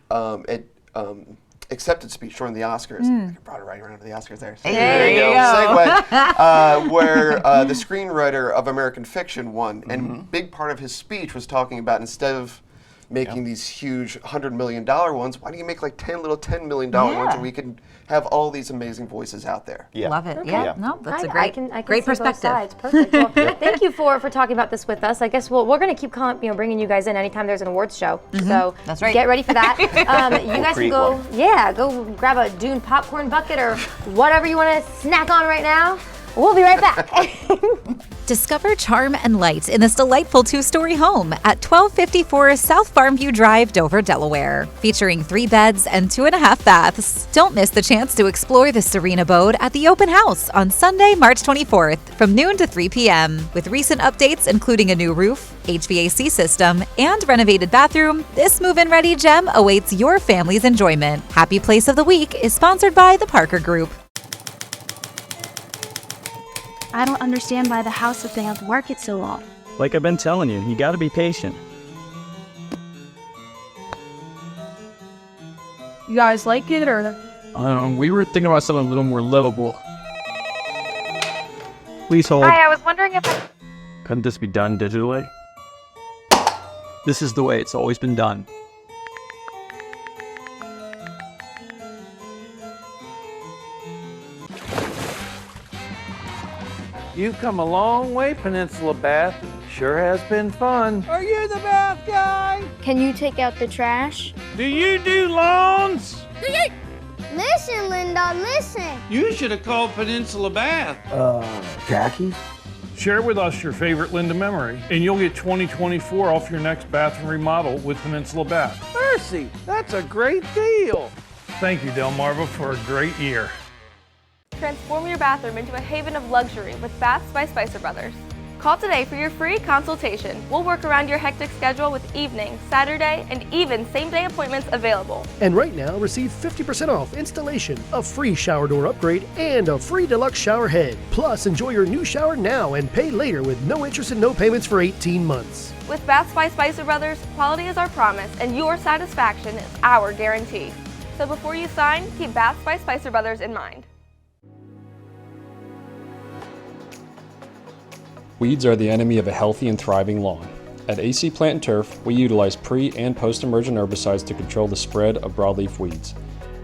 acceptance speech during the Oscars. I brought it right around to the Oscars there. So there you go. Segue. Where the screenwriter of American Fiction won, and big part of his speech was talking about instead of making these huge $100 million ones, why don't you make like 10 little $10 million ones, and we can have all these amazing voices out there. Love it. Yeah. No, that's a I great, can great see both perspective. sides. Perfect. Well, thank you for talking about this with us. I guess we're going to keep bringing you guys in anytime there's an awards show. So That's right. get ready for that. You guys can go, go grab a Dune popcorn bucket or whatever you want to snack on right now. We'll be right back. Discover charm and light in this delightful two-story home at 1254 South Farmview Drive, Dover, Delaware. Featuring 3 beds and 2.5 baths. Don't miss the chance to explore the serene abode at the open house on Sunday, March 24th from noon to 3 p.m. With recent updates including a new roof, HVAC system, and renovated bathroom, this move-in ready gem awaits your family's enjoyment. Happy Place of the Week is sponsored by the Parker Group. I don't understand why the house has been on the market so long. Like I've been telling you, you gotta be patient. You guys like it, or? We were thinking about something a little more livable. Please hold. Hi, I was wondering if Couldn't this be done digitally? This is the way it's always been done. You've come a long way, Peninsula Bath. Sure has been fun. Are you the bath guy? Can you take out the trash? Do you do lawns? Listen, Linda, listen. You should have called Peninsula Bath. Khakis? Share with us your favorite Linda memory, and you'll get 2024 off your next bathroom remodel with Peninsula Bath. Mercy, that's a great deal. Thank you, Delmarva, for a great year. Transform your bathroom into a haven of luxury with Baths by Spicer Brothers. Call today for your free consultation. We'll work around your hectic schedule with evening, Saturday, and even same-day appointments available. And right now, receive 50% off installation, a free shower door upgrade, and a free deluxe shower head. Plus, enjoy your new shower now and pay later with no interest and no payments for 18 months. With Baths by Spicer Brothers, quality is our promise, and your satisfaction is our guarantee. So before you sign, keep Baths by Spicer Brothers in mind. Weeds are the enemy of a healthy and thriving lawn. At AC Plant & Turf, we utilize pre- and post-emergent herbicides to control the spread of broadleaf weeds.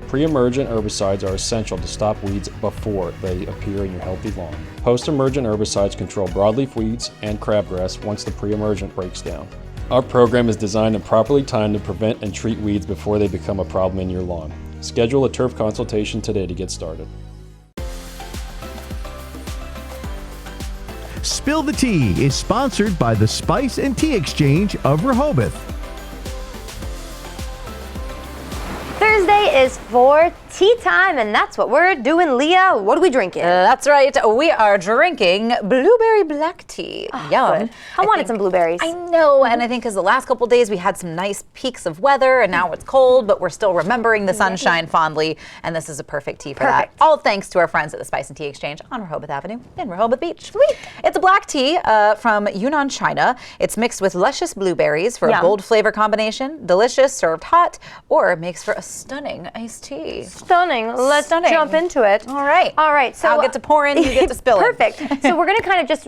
Pre-emergent herbicides are essential to stop weeds before they appear in your healthy lawn. Post-emergent herbicides control broadleaf weeds and crabgrass once the pre-emergent breaks down. Our program is designed and properly timed to prevent and treat weeds before they become a problem in your lawn. Schedule a turf consultation today to get started. Spill the Tea is sponsored by the Spice and Tea Exchange of Rehoboth. Thursday is for tea time, and that's what we're doing. Leah, what are we drinking? That's right. We are drinking blueberry black tea. Yum. Good. I wanted some blueberries. I know, and I think because the last couple days we had some nice peaks of weather, and now it's cold, but we're still remembering the sunshine fondly, and this is a perfect tea for that. All thanks to our friends at the Spice and Tea Exchange on Rehoboth Avenue in Rehoboth Beach. Sweet. It's a black tea from Yunnan, China. It's mixed with luscious blueberries for a bold flavor combination, delicious, served hot, or makes for a stunning iced tea. Stunning. Let's jump into it. All right. All right. So I'll get to pour in, you get to spill it. Perfect. So we're going to kind of just,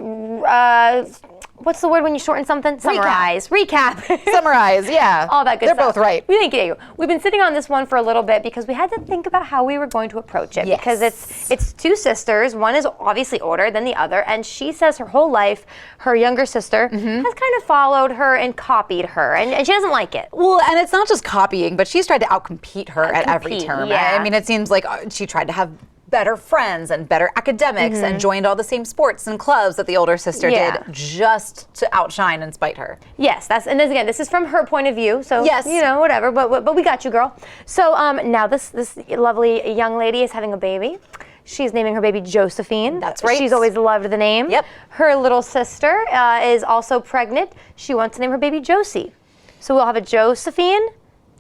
what's the word when you shorten something? Summarize. Recap. Summarize, yeah. All that good They're stuff. both right. We thank you. We've been sitting on this one for a little bit because we had to think about how we were going to approach it. Yes. Because it's two sisters. One is obviously older than the other, and she says her whole life her younger sister has kind of followed her and copied her, and she doesn't like it. Well, and it's not just copying, but she's tried to outcompete her at every turn. Yeah. I mean, it seems like she tried to have better friends and better academics and joined all the same sports and clubs that the older sister did just to outshine and spite her. Yes, and again, this is from her point of view, so yes, whatever. But we got you, girl. So now this lovely young lady is having a baby. She's naming her baby Josephine. That's right. She's always loved the name. Yep. Her little sister is also pregnant. She wants to name her baby Josie. So we'll have a Josephine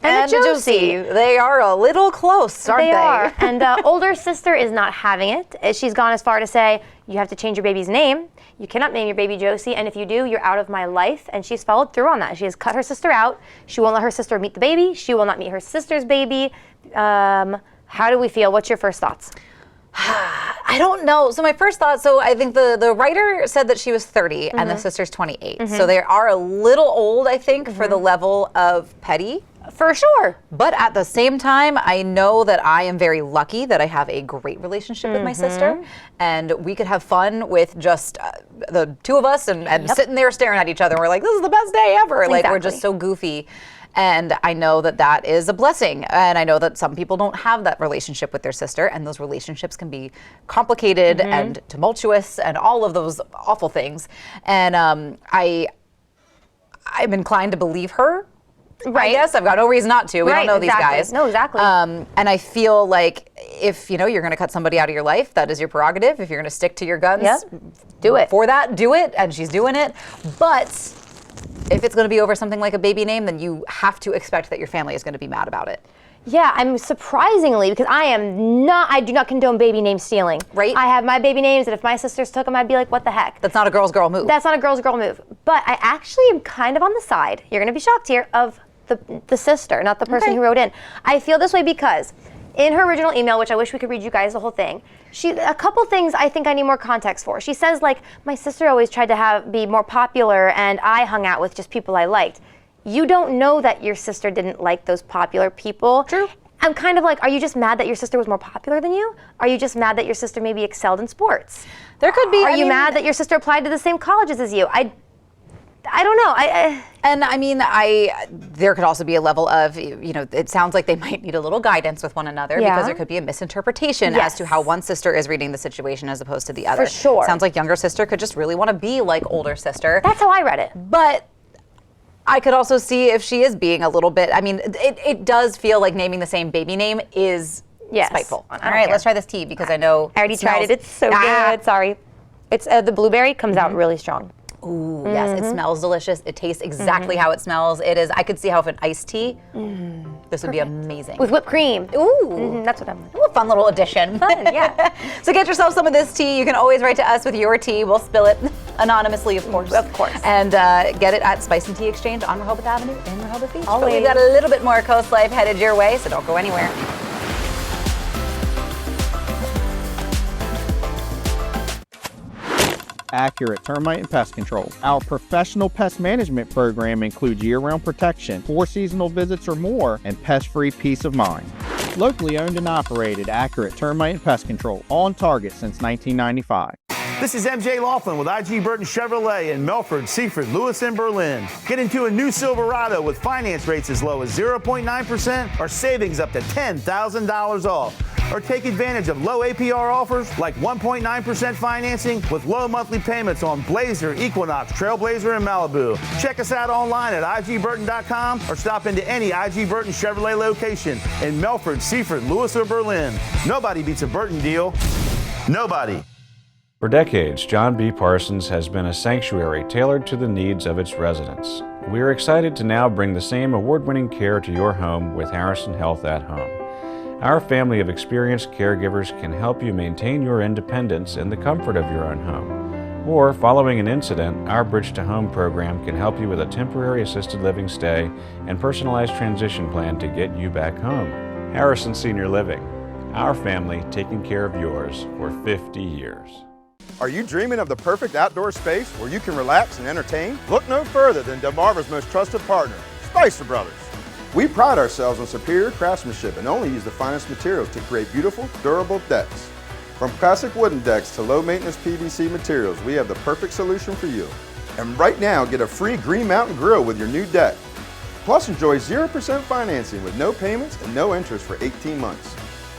and a Josie. They are a little close, aren't they? They are. And older sister is not having it. She's gone as far to say, you have to change your baby's name. You cannot name your baby Josie, and if you do, you're out of my life. And she's followed through on that. She has cut her sister out. She won't let her sister meet the baby. She will not meet her sister's baby. How do we feel? What's your first thoughts? I don't know. So my first thought, I think the writer said that she was 30 and the sister's 28. So they are a little old, I think, for the level of petty. For sure. But at the same time, I know that I am very lucky that I have a great relationship with my sister, and we could have fun with just the two of us and sitting there staring at each other. And we're like, this is the best day ever. Like, we're just so goofy. And I know that that is a blessing. And I know that some people don't have that relationship with their sister, and those relationships can be complicated and tumultuous and all of those awful things. And I'm inclined to believe her. Right. I guess I've got no reason not to. We don't know these guys. No, exactly. And I feel like if you're going to cut somebody out of your life, that is your prerogative. If you're going to stick to your guns, do it. For that, do it. And she's doing it. But if it's going to be over something like a baby name, then you have to expect that your family is going to be mad about it. Yeah, I'm surprisingly, because I do not condone baby name stealing. Right. I have my baby names, and if my sisters took them, I'd be like, what the heck? That's not a girl's girl move. That's not a girl's girl move. But I actually am kind of on the side, you're going to be shocked here, of the sister, not the person who wrote in. I feel this way because in her original email, which I wish we could read you guys the whole thing, a couple things I think I need more context for. She says, like, my sister always tried to be more popular, and I hung out with just people I liked. You don't know that your sister didn't like those popular people. True. I'm kind of like, are you just mad that your sister was more popular than you? Are you just mad that your sister maybe excelled in sports? There could be. Are you mad that your sister applied to the same colleges as you? I don't know. And I mean, there could also be a level of, it sounds like they might need a little guidance with one another because there could be a misinterpretation as to how one sister is reading the situation as opposed to the other. For sure. Sounds like younger sister could just really want to be like older sister. That's how I read it. But I could also see if she is being a little bit, I mean, it does feel like naming the same baby name is spiteful. All right, let's try this tea because I know I already tried it. It's so good. Sorry. It's the blueberry comes out really strong. Ooh, yes, it smells delicious. It tastes exactly how it smells. It is, I could see how if an iced tea, this would be amazing. With whipped cream. Ooh. That's what I'm like. Ooh, a fun little addition. Fun, yeah. So get yourself some of this tea. You can always write to us with your tea. We'll spill it anonymously, of course. Of course. And get it at Spice and Tea Exchange on Rehoboth Avenue in Rehoboth Beach. Always. But we've got a little bit more Coast Life headed your way, so don't go anywhere. Accurate Termite and Pest Control. Our professional pest management program includes year-round protection, 4 seasonal visits or more, and pest-free peace of mind. Locally owned and operated, Accurate Termite and Pest Control, on target since 1995. This is MJ Laughlin with IG Burton Chevrolet in Melford, Seaford, Lewis, and Berlin. Get into a new Silverado with finance rates as low as 0.9% or savings up to $10,000 off. Or take advantage of low APR offers like 1.9% financing with low monthly payments on Blazer, Equinox, Trailblazer, and Malibu. Check us out online at igburton.com or stop into any IG Burton Chevrolet location in Melford, Seaford, Lewis, or Berlin. Nobody beats a Burton deal. Nobody. For decades, John B. Parsons has been a sanctuary tailored to the needs of its residents. We are excited to now bring the same award-winning care to your home with Harrison Health at Home. Our family of experienced caregivers can help you maintain your independence in the comfort of your own home. Or, following an incident, our Bridge to Home program can help you with a temporary assisted living stay and personalized transition plan to get you back home. Harrison Senior Living, our family taking care of yours for 50 years. Are you dreaming of the perfect outdoor space where you can relax and entertain? Look no further than Delmarva's most trusted partner, Spicer Brothers. We pride ourselves on superior craftsmanship and only use the finest materials to create beautiful, durable decks. From classic wooden decks to low-maintenance PVC materials, we have the perfect solution for you. And right now, get a free Green Mountain Grill with your new deck. Plus, enjoy 0% financing with no payments and no interest for 18 months.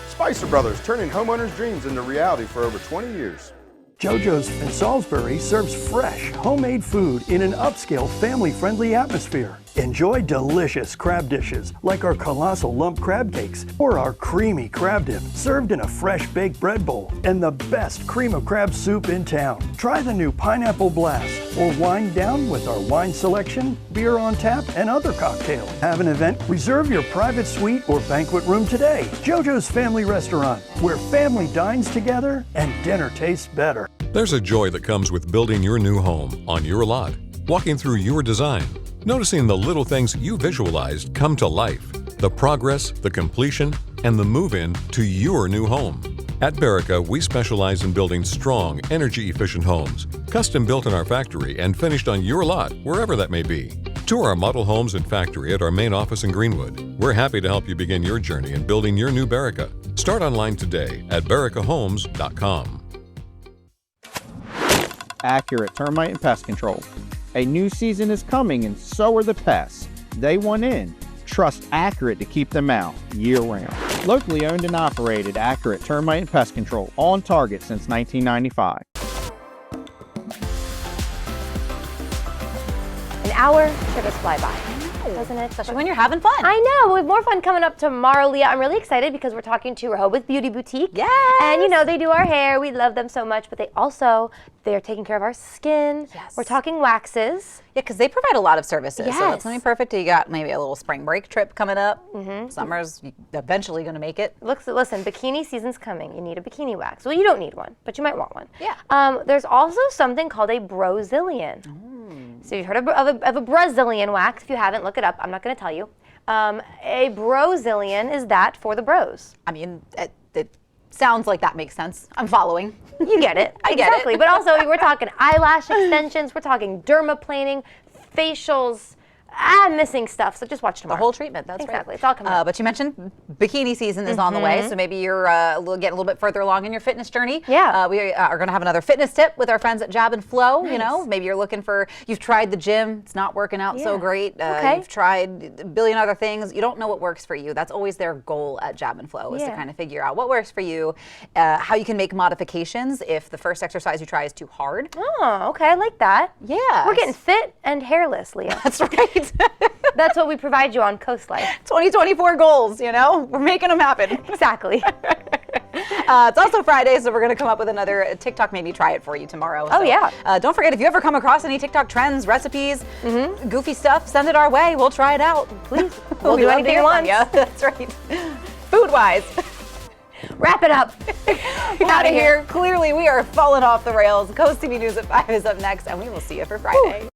Spicer Brothers, turning homeowners' dreams into reality for over 20 years. JoJo's in Salisbury serves fresh, homemade food in an upscale, family-friendly atmosphere. Enjoy delicious crab dishes like our colossal lump crab cakes or our creamy crab dip served in a fresh baked bread bowl and the best cream of crab soup in town. Try the new Pineapple Blast or wind down with our wine selection, beer on tap, and other cocktails. Have an event? Reserve your private suite or banquet room today. JoJo's Family Restaurant, where family dines together and dinner tastes better. There's a joy that comes with building your new home on your lot, walking through your design, noticing the little things you visualized come to life, the progress, the completion, and the move-in to your new home. At Berica, we specialize in building strong, energy-efficient homes, custom built in our factory and finished on your lot, wherever that may be. Tour our model homes and factory at our main office in Greenwood. We're happy to help you begin your journey in building your new Berica. Start online today at bericahomes.com. Accurate Termite and Pest Control. A new season is coming and so are the pests. They want in. Trust Accurate to keep them out year-round. Locally owned and operated, Accurate Termite and Pest Control, on target since 1995. An hour sure does fly by, doesn't it? Especially when you're having fun. I know. We have more fun coming up tomorrow, Leah. I'm really excited because we're talking to Rehoboth Beauty Boutique. Yes. And you know, they do our hair. We love them so much, but they're taking care of our skin. Yes. We're talking waxes. Yeah, because they provide a lot of services. Yes. So that's going to be perfect. You got maybe a little spring break trip coming up. Summer's eventually going to make it. Listen, bikini season's coming. You need a bikini wax. Well, you don't need one, but you might want one. Yeah. There's also something called a Brazilian. So you've heard of a Brazilian wax. If you haven't, look it up. I'm not going to tell you. A Brazilian is that for the bros. I mean, it sounds like that makes sense. I'm following. You get it. I get exactly. it. But also, we're talking eyelash extensions. We're talking dermaplaning, facials, I'm missing stuff, so just watch tomorrow. The whole treatment, that's exactly. right. It's all coming up. But you mentioned bikini season is on the way, so maybe you're getting a little bit further along in your fitness journey. Yeah. We are going to have another fitness tip with our friends at Jab and Flow. Nice. You know, maybe you're looking for, you've tried the gym, it's not working out so great. You've tried a billion other things. You don't know what works for you. That's always their goal at Jab and Flow, is to kind of figure out what works for you, how you can make modifications if the first exercise you try is too hard. Oh, okay. I like that. Yeah. We're getting fit and hairless, Leah. That's right. That's what we provide you on Coast Life. 2024 goals, you know? We're making them happen. Exactly. It's also Friday, so we're going to come up with another TikTok maybe try it for you tomorrow. Oh, yeah. Don't forget, if you ever come across any TikTok trends, recipes, goofy stuff, send it our way. We'll try it out. Please. We'll do anything you want. Yeah, that's right. Food-wise. Wrap it up. Out of here. Clearly, we are falling off the rails. Coast TV News at 5 is up next, and we will see you for Friday.